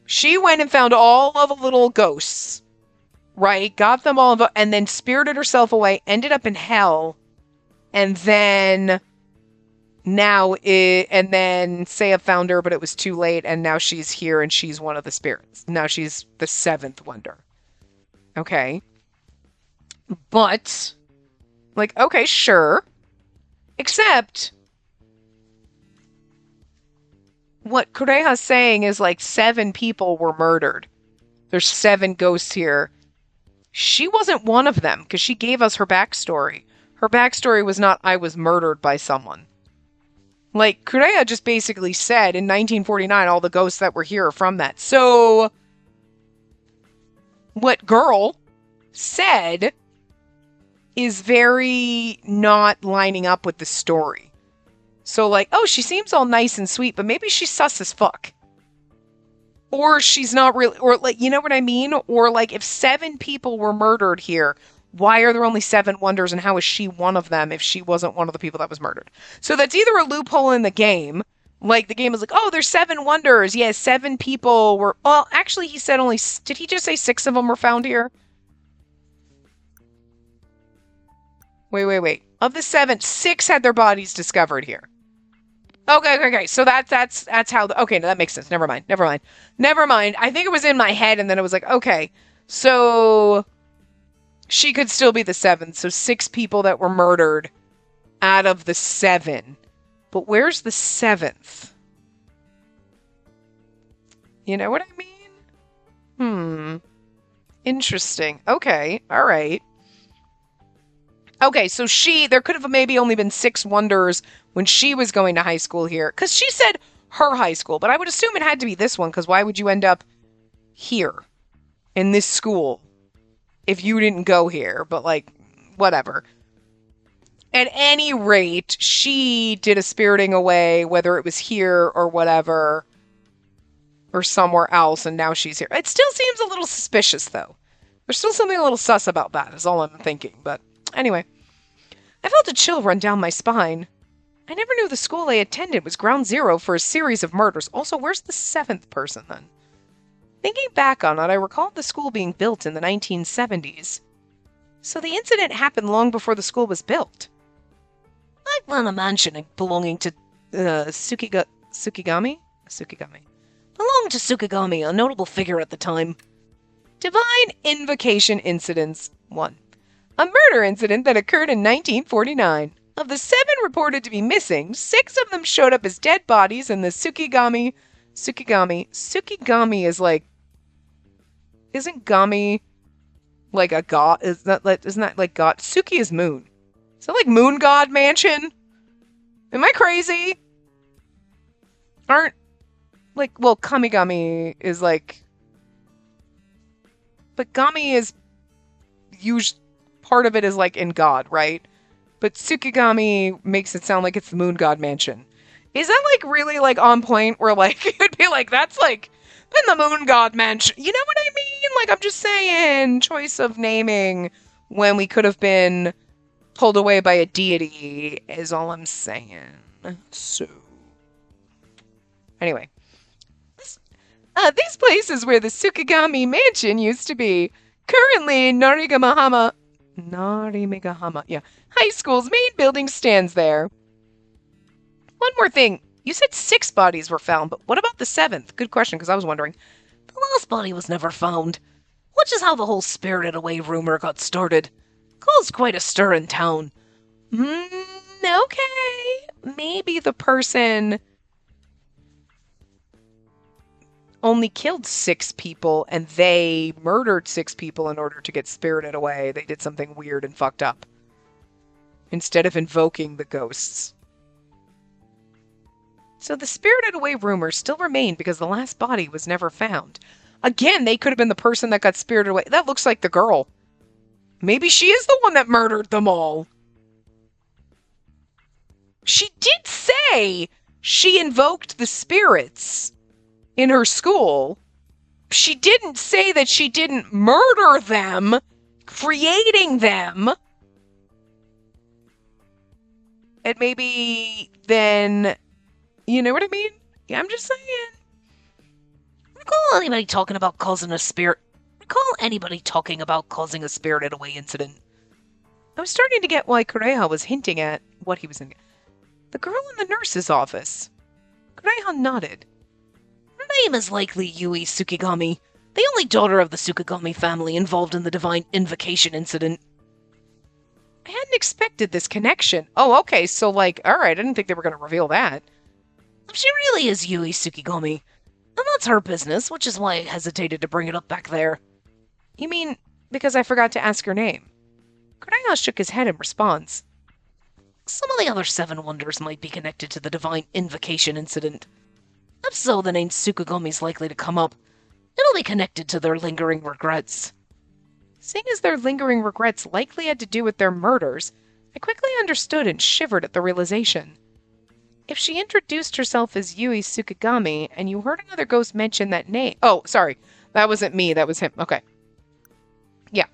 She went and found all of the little ghosts, right? Got them all, and then spirited herself away, ended up in hell, and then and then Saya found her, but it was too late, and now she's here, and she's one of the spirits. Now she's the 7th wonder. Okay. But, like, okay, sure. Except, what Kureha's saying is, like, 7 people were murdered. There's 7 ghosts here. She wasn't one of them, because she gave us her backstory. Her backstory was not, I was murdered by someone. Like, Kureha just basically said, in 1949, all the ghosts that were here are from that. So, what Girl said is very not lining up with the story. So, like, oh, she seems all nice and sweet, but maybe she's sus as fuck. Or she's not really, or, like, you know what I mean? Or, like, if 7 people were murdered here, why are there only 7 wonders, and how is she one of them if she wasn't one of the people that was murdered? So that's either a loophole in the game, like the game is like, oh, there's 7 wonders. Yeah, 7 people were, well, actually he said only, did he just say 6 of them were found here? Wait. Of the 7, 6 had their bodies discovered here. Okay. So that's how, okay, no, that makes sense. Never mind. I think it was in my head, and then it was like, okay, so she could still be the 7th. So 6 people that were murdered out of the 7. But where's the 7th? You know what I mean? Interesting. Okay. All right. Okay, so there could have maybe only been 6 wonders when she was going to high school here. Because she said her high school, but I would assume it had to be this one, because why would you end up here in this school if you didn't go here? But, like, whatever. At any rate, she did a spiriting away, whether it was here or whatever, or somewhere else, and now she's here. It still seems a little suspicious, though. There's still something a little sus about that, is all I'm thinking, but anyway. I felt a chill run down my spine. I never knew the school I attended was ground zero for a series of murders. Also, where's the 7th person, then? Thinking back on it, I recalled the school being built in the 1970s. So the incident happened long before the school was built. I run a mansion belonging to Tsukigami? Tsukigami. Belonged to Tsukigami, a notable figure at the time. Divine Invocation Incidents 1. A murder incident that occurred in 1949. Of the 7 reported to be missing, 6 of them showed up as dead bodies in the Tsukigami. Tsukigami is like, isn't Gami like a god? Isn't that like god? Tsuki is moon. Is that like moon god mansion? Am I crazy? Well, Kamigami is like, but Gami is usually, part of it is like in God, right? But Tsukigami makes it sound like it's the moon god mansion. Is that like really like on point where like it'd be like that's like in the moon god mansion? You know what I mean? Like I'm just saying, choice of naming when we could have been pulled away by a deity is all I'm saying. So anyway, these places where the Tsukigami mansion used to be, currently Narimegahama High School's main building stands there. One more thing. You said 6 bodies were found, but what about the 7th? Good question, because I was wondering. The last body was never found, which is how the whole spirited away rumor got started. Caused quite a stir in town. Okay. Maybe the person only killed 6 people, and they murdered 6 people in order to get spirited away. They did something weird and fucked up, instead of invoking the ghosts. So the spirited away rumors still remain because the last body was never found. Again, they could have been the person that got spirited away. That looks like the girl. Maybe she is the one that murdered them all. She did say she invoked the spirits in her school. She didn't say that she didn't murder them, creating them. And maybe then, you know what I mean? Yeah, I'm just saying. Recall anybody talking about causing a spirit. Recall anybody talking about causing a spirited away incident. I was starting to get why Kureha was hinting at what he was in. The girl in the nurse's office. Kureha nodded. Her name is likely Yui Tsukigami, the only daughter of the Tsukigami family involved in the divine invocation incident. I hadn't expected this connection. Oh, okay, so like, alright, I didn't think they were going to reveal that. She really is Yui Tsukigami, and that's her business, which is why I hesitated to bring it up back there. You mean because I forgot to ask her name? Kureha shook his head in response. Some of the other 7 wonders might be connected to the divine invocation incident. If so, the name Tsukigami's likely to come up. It'll be connected to their lingering regrets. Seeing as their lingering regrets likely had to do with their murders, I quickly understood and shivered at the realization. If she introduced herself as Yui Tsukigami, and you heard another ghost mention that name... Oh, sorry. That wasn't me, that was him. Okay. Yeah.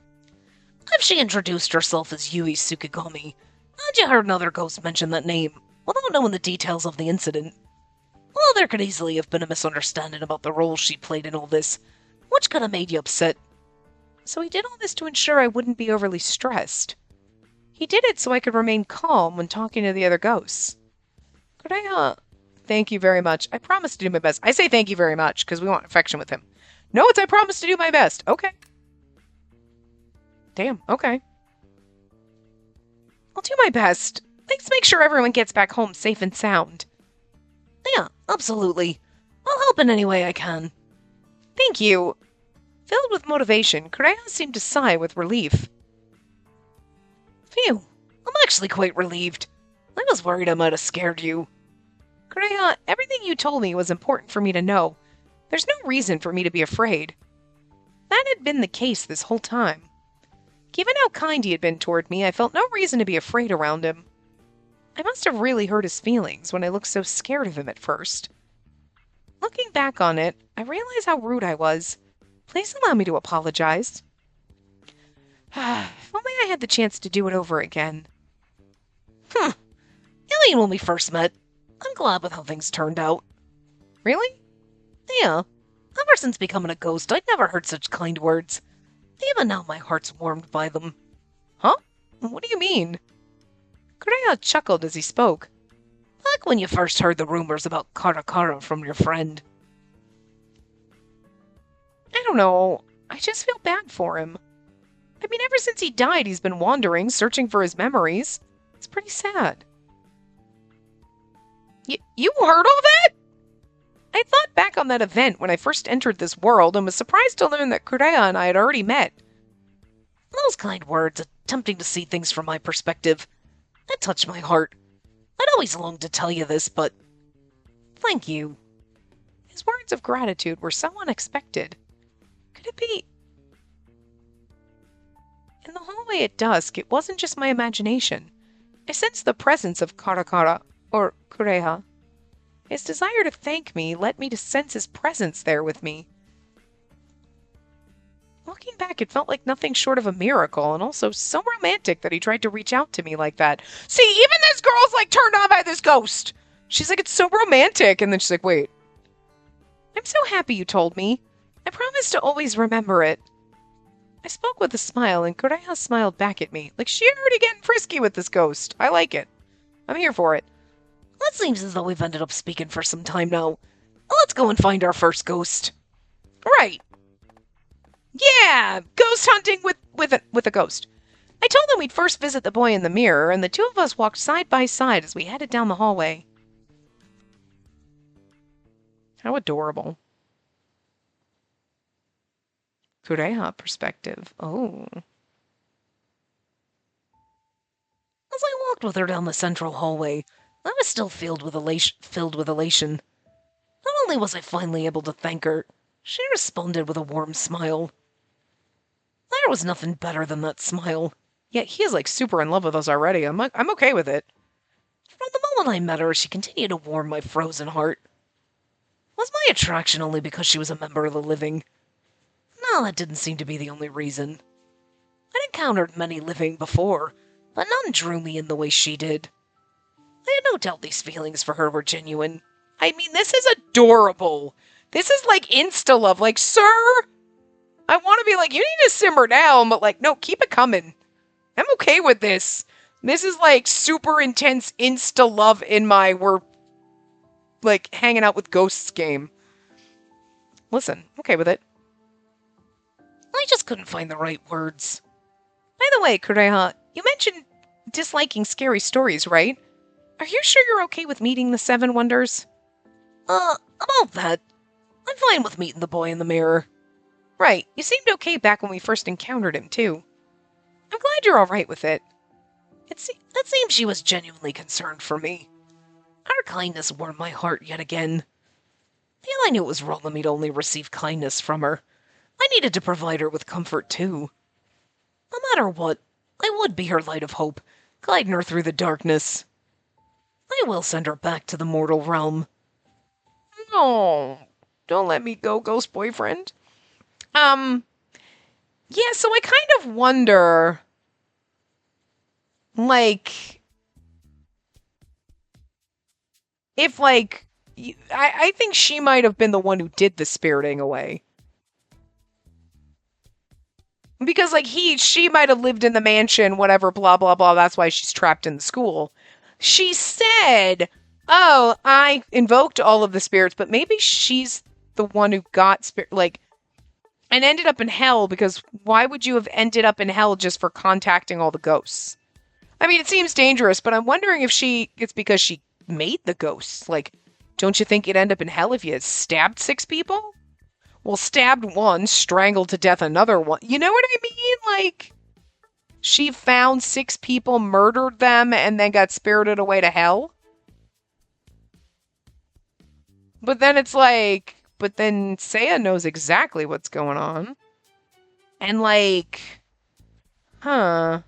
If she introduced herself as Yui Tsukigami, and you heard another ghost mention that name, without knowing the details of the incident, well, there could easily have been a misunderstanding about the role she played in all this, which could have made you upset. So he did all this to ensure I wouldn't be overly stressed. He did it so I could remain calm when talking to the other ghosts. Could I, thank you very much. I promise to do my best. I say thank you very much because we want affection with him. No, it's I promise to do my best. Okay. Damn, okay. I'll do my best. Let's make sure everyone gets back home safe and sound. Yeah, absolutely. I'll help in any way I can. Thank you. Filled with motivation, Kureha seemed to sigh with relief. Phew, I'm actually quite relieved. I was worried I might have scared you. Kureha, everything you told me was important for me to know. There's no reason for me to be afraid. That had been the case this whole time. Given how kind he had been toward me, I felt no reason to be afraid around him. I must have really hurt his feelings when I looked so scared of him at first. Looking back on it, I realize how rude I was. Please allow me to apologize. If only I had the chance to do it over again. You mean when we first met? I'm glad with how things turned out. Really? Yeah. Ever since becoming a ghost, I'd never heard such kind words. Even now my heart's warmed by them. Huh? What do you mean? Kureha chuckled as he spoke. Back when you first heard the rumors about Karakara from your friend. I don't know. I just feel bad for him. I mean, ever since he died, he's been wandering, searching for his memories. It's pretty sad. You heard all that? I thought back on that event when I first entered this world and was surprised to learn that Kureha and I had already met. Those kind words, attempting to see things from my perspective, that touched my heart. I'd always longed to tell you this, but thank you. His words of gratitude were so unexpected. Could it be? In the hallway at dusk, it wasn't just my imagination. I sensed the presence of Karakara, or Kureha. His desire to thank me led me to sense his presence there with me. Looking back, it felt like nothing short of a miracle, and also so romantic that he tried to reach out to me like that. See, even this girl's like turned on by this ghost! She's like, it's so romantic, and then she's like, wait. I'm so happy you told me. I promise to always remember it. I spoke with a smile, and Kureha smiled back at me, like she already getting frisky with this ghost. I like it. I'm here for it. Well, it seems as though we've ended up speaking for some time now. Let's go and find our first ghost. Right. Yeah, ghost hunting with a ghost. I told them we'd first visit the boy in the mirror, and the two of us walked side by side as we headed down the hallway. How adorable. Kureha perspective. Oh. As I walked with her down the central hallway, I was still filled with elation. Not only was I finally able to thank her, she responded with a warm smile. There was nothing better than that smile. Yeah, he is like super in love with us already. I'm okay with it. From the moment I met her, she continued to warm my frozen heart. Was my attraction only because she was a member of the living? No, that didn't seem to be the only reason. I'd encountered many living before, but none drew me in the way she did. I had no doubt these feelings for her were genuine. I mean, this is adorable. This is like insta-love. Like, sir, I want to be like, you need to simmer down, but like, no, keep it coming. I'm okay with this. This is like super intense insta-love in my we're like hanging out with ghosts game. Listen, okay with it. I just couldn't find the right words. By the way, Kureha, you mentioned disliking scary stories, right? Are you sure you're okay with meeting the Seven Wonders? About that. I'm fine with meeting the boy in the mirror. Right, you seemed okay back when we first encountered him, too. I'm glad you're alright with it. It seems she was genuinely concerned for me. Her kindness warmed my heart yet again. Yet I knew it was wrong of me to only receive kindness from her. I needed to provide her with comfort, too. No matter what, I would be her light of hope, guiding her through the darkness. I will send her back to the mortal realm. Oh, don't let me go, ghost boyfriend. Yeah, so I kind of wonder, like, if, like, I think she might have been the one who did the spiriting away. Because, like, she might have lived in the mansion, whatever, blah, blah, blah, that's why she's trapped in the school. She said, oh, I invoked all of the spirits, but maybe she's the one who got and ended up in hell, because why would you have ended up in hell just for contacting all the ghosts? I mean, it seems dangerous, but I'm wondering if it's because she made the ghosts. Like, don't you think you'd end up in hell if you had stabbed 6 people? Well, stabbed one, strangled to death another one. You know what I mean? Like, she found 6 people, murdered them, and then got spirited away to hell? But then it's like, but then Seiya knows exactly what's going on. And like, huh.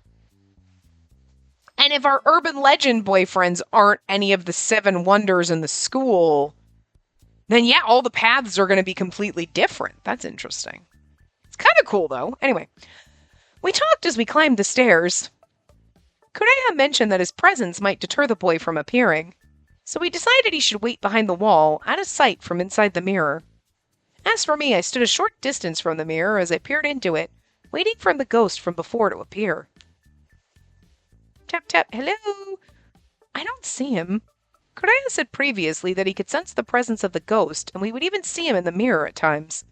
And if our urban legend boyfriends aren't any of the 7 wonders in the school, then yeah, all the paths are going to be completely different. That's interesting. It's kind of cool, though. Anyway, we talked as we climbed the stairs. Kureha mentioned that his presence might deter the boy from appearing, so we decided he should wait behind the wall, out of sight from inside the mirror. As for me, I stood a short distance from the mirror as I peered into it, waiting for the ghost from before to appear. Tap, tap, hello? I don't see him. Kureha said previously that he could sense the presence of the ghost, and we would even see him in the mirror at times.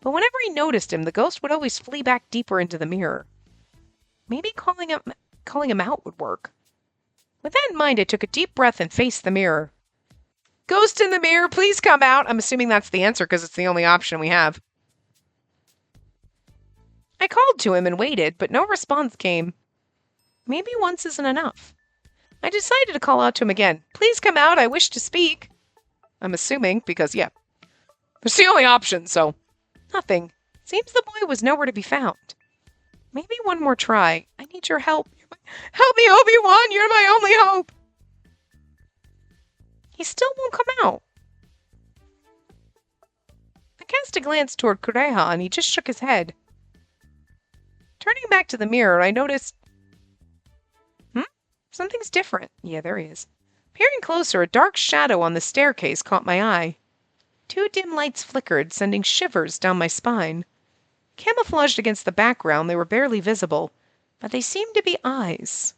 But whenever he noticed him, the ghost would always flee back deeper into the mirror. Maybe calling him out would work. With that in mind, I took a deep breath and faced the mirror. Ghost in the mirror, please come out. I'm assuming that's the answer because it's the only option we have. I called to him and waited, but no response came. Maybe once isn't enough. I decided to call out to him again. Please come out, I wish to speak. I'm assuming, because, yeah, it's the only option, so. Nothing. Seems the boy was nowhere to be found. Maybe one more try. I need your help. Help me, Obi-Wan, you're my only hope. He still won't come out. I cast a glance toward Kureha, and he just shook his head. Turning back to the mirror, I noticed... Something's different. Yeah, there he is. Peering closer, a dark shadow on the staircase caught my eye. 2 dim lights flickered, sending shivers down my spine. Camouflaged against the background, they were barely visible, but they seemed to be eyes.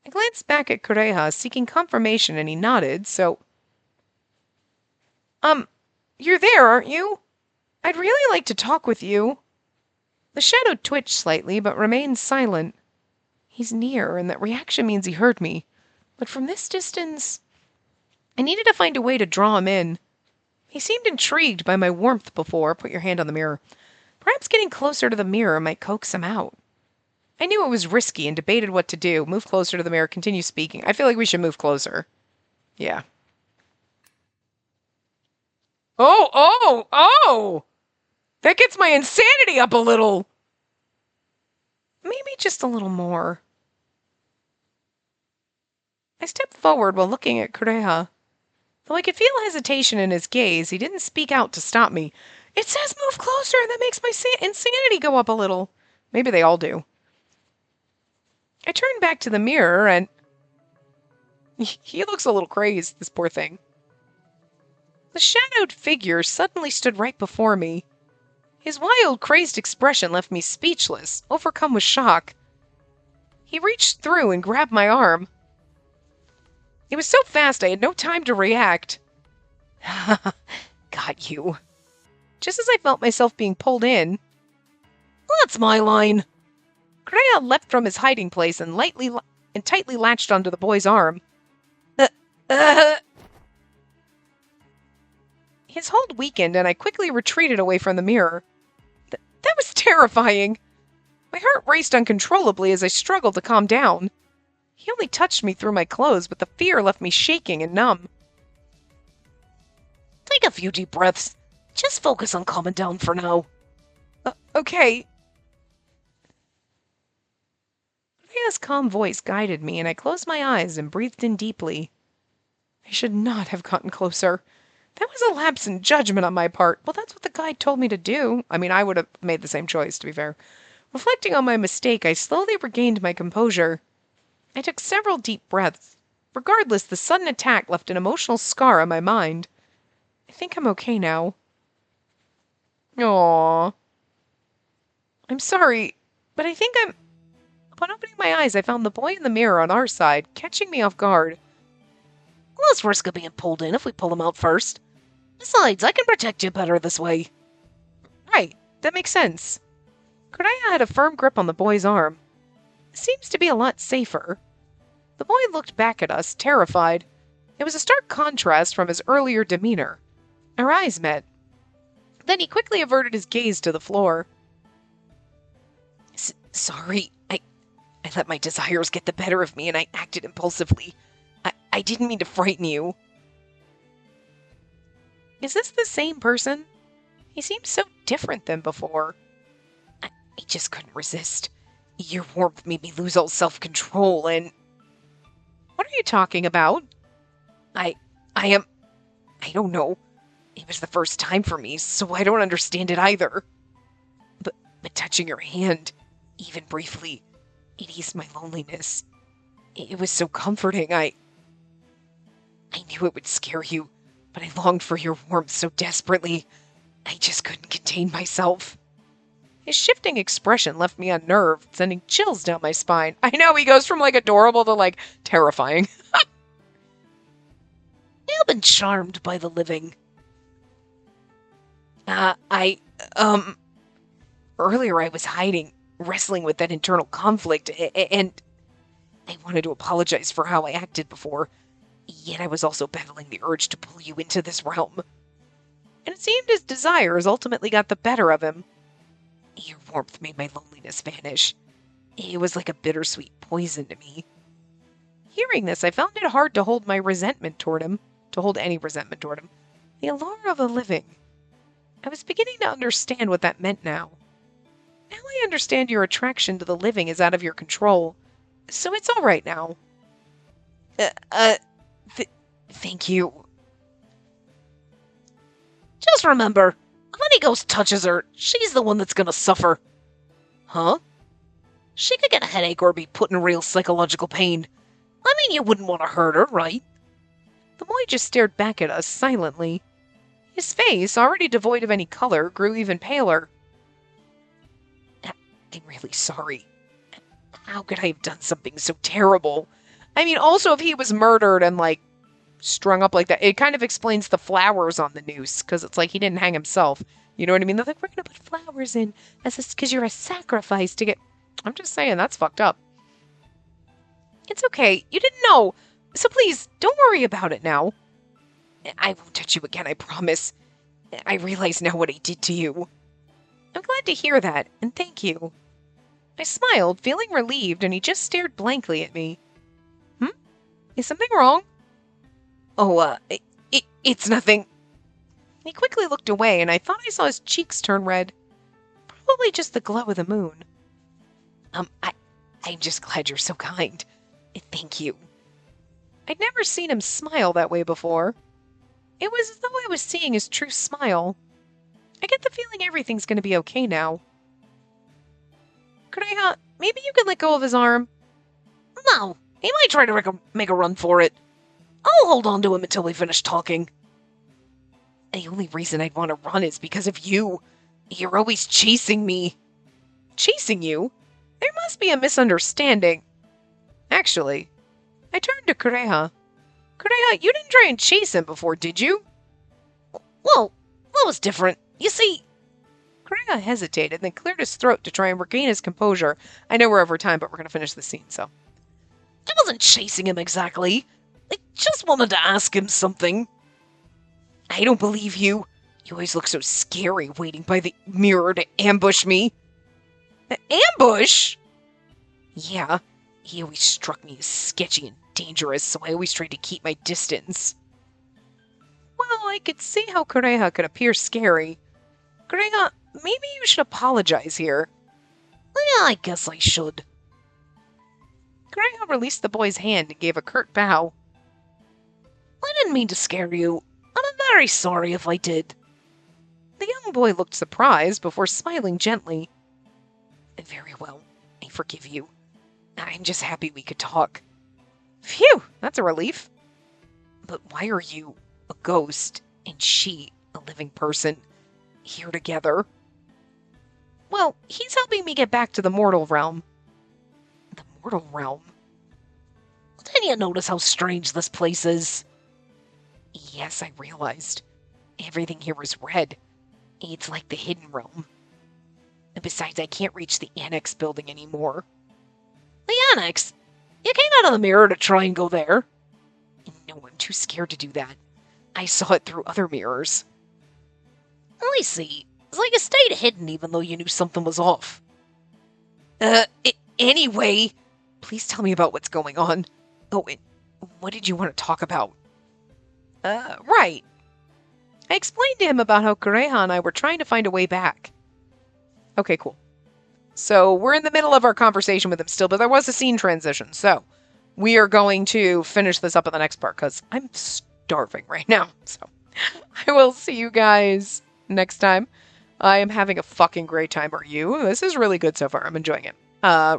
I glanced back at Kureha, seeking confirmation, and he nodded, so... You're there, aren't you? I'd really like to talk with you. The shadow twitched slightly, but remained silent. He's near, and that reaction means he heard me. But from this distance... I needed to find a way to draw him in. He seemed intrigued by my warmth before. Put your hand on the mirror. Perhaps getting closer to the mirror might coax him out. I knew it was risky and debated what to do. Move closer to the mirror, continue speaking. I feel like we should move closer. Yeah. Oh! That gets my insanity up a little. Maybe just a little more. stepped forward while looking at Kureha. Though I could feel hesitation in his gaze, he didn't speak out to stop me. It says move closer, and that makes my insanity go up a little. Maybe they all do. I turned back to the mirror, and he looks a little crazed, this poor thing. The shadowed figure suddenly stood right before me. His wild, crazed expression left me speechless, overcome with shock. He reached through and grabbed my arm. It was so fast I had no time to react. Got you. Just as I felt myself being pulled in, that's my line. Kureha leapt from his hiding place and tightly latched onto the boy's arm. His hold weakened, and I quickly retreated away from the mirror. That was terrifying. My heart raced uncontrollably as I struggled to calm down. He only touched me through my clothes, but the fear left me shaking and numb. Take a few deep breaths. Just focus on calming down for now. Okay. Rhea's calm voice guided me, and I closed my eyes and breathed in deeply. I should not have gotten closer. That was a lapse in judgment on my part. Well, that's what the guide told me to do. I mean, I would have made the same choice, to be fair. Reflecting on my mistake, I slowly regained my composure. I took several deep breaths. Regardless, the sudden attack left an emotional scar on my mind. I think I'm okay now. Aww. I'm sorry, but I think I'm... Upon opening my eyes, I found the boy in the mirror on our side, catching me off guard. Less risk of being pulled in if we pull him out first. Besides, I can protect you better this way. Right, that makes sense. Kureha had a firm grip on the boy's arm. It seems to be a lot safer. The boy looked back at us, terrified. It was a stark contrast from his earlier demeanor. Our eyes met. Then he quickly averted his gaze to the floor. Sorry, I let my desires get the better of me and I acted impulsively. I didn't mean to frighten you. Is this the same person? He seems so different than before. I just couldn't resist. Your warmth made me lose all self-control and... What are you talking about? I don't know. It was the first time for me, so I don't understand it either. But touching your hand, even briefly, it eased my loneliness. It was so comforting. I knew it would scare you, but I longed for your warmth so desperately. I just couldn't contain myself. His shifting expression left me unnerved, sending chills down my spine. I know, he goes from, adorable to, terrifying. You've been charmed by the living. Earlier I was hiding, wrestling with that internal conflict, and I wanted to apologize for how I acted before, yet I was also battling the urge to pull you into this realm. And it seemed his desires ultimately got the better of him. Your warmth made my loneliness vanish. It was like a bittersweet poison to me. Hearing this, I found it hard to hold any resentment toward him. The allure of the living. I was beginning to understand what that meant now. Now I understand your attraction to the living is out of your control, so it's all right now. Thank you. Just remember, if any ghost touches her, she's the one that's gonna suffer. Huh? She could get a headache or be put in real psychological pain. I mean, you wouldn't want to hurt her, right? The boy just stared back at us silently. His face, already devoid of any color, grew even paler. I'm really sorry. How could I have done something so terrible? I mean, also, if he was murdered and, strung up like that, it kind of explains the flowers on the noose, because it's like he didn't hang himself. You know what I mean? They're like, we're going to put flowers in because you're a sacrifice to get... I'm just saying, that's fucked up. It's okay. You didn't know. So please, don't worry about it now. I won't touch you again, I promise. I realize now what I did to you. I'm glad to hear that, and thank you. I smiled, feeling relieved, and he just stared blankly at me. Is something wrong? Oh, it's nothing. He quickly looked away, and I thought I saw his cheeks turn red. Probably just the glow of the moon. I'm just glad you're so kind. Thank you. I'd never seen him smile that way before. It was as though I was seeing his true smile. I get the feeling everything's going to be okay now. Kureha, maybe you can let go of his arm? No, he might try to make a run for it. I'll hold on to him until we finish talking. The only reason I'd want to run is because of you. You're always chasing me. Chasing you? There must be a misunderstanding. Actually, I turned to Kureha. Kureha, you didn't try and chase him before, did you? Well, that was different. You see... Kureha hesitated, then cleared his throat to try and regain his composure. I know we're over time, but we're going to finish the scene, so... I wasn't chasing him exactly. I just wanted to ask him something. I don't believe you. You always look so scary waiting by the mirror to ambush me. Ambush? Yeah, he always struck me as sketchy and dangerous, so I always tried to keep my distance. Well, I could see how Kureha could appear scary. Kureha, maybe you should apologize here. Yeah, I guess I should. Kureha released the boy's hand and gave a curt bow. I didn't mean to scare you, and I'm very sorry if I did. The young boy looked surprised before smiling gently. Very well, I forgive you. I'm just happy we could talk. Phew, that's a relief. But why are you, a ghost, and she, a living person, here together? Well, he's helping me get back to the mortal realm. The mortal realm? Didn't you notice how strange this place is? Yes, I realized. Everything here is red. It's like the hidden realm. And besides, I can't reach the annex building anymore. The annex? You came out of the mirror to try and go there. No, I'm too scared to do that. I saw it through other mirrors. I see. It's like you stayed hidden even though you knew something was off. Anyway, please tell me about what's going on. Oh, and what did you want to talk about? Right. I explained to him about how Kureha and I were trying to find a way back. Okay, cool. So we're in the middle of our conversation with him still, but there was a scene transition. So we are going to finish this up in the next part because I'm starving right now. So I will see you guys next time. I am having a fucking great time. Are you? This is really good so far. I'm enjoying it.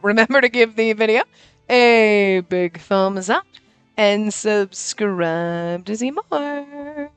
Remember to give the video a big thumbs up and subscribe to see more.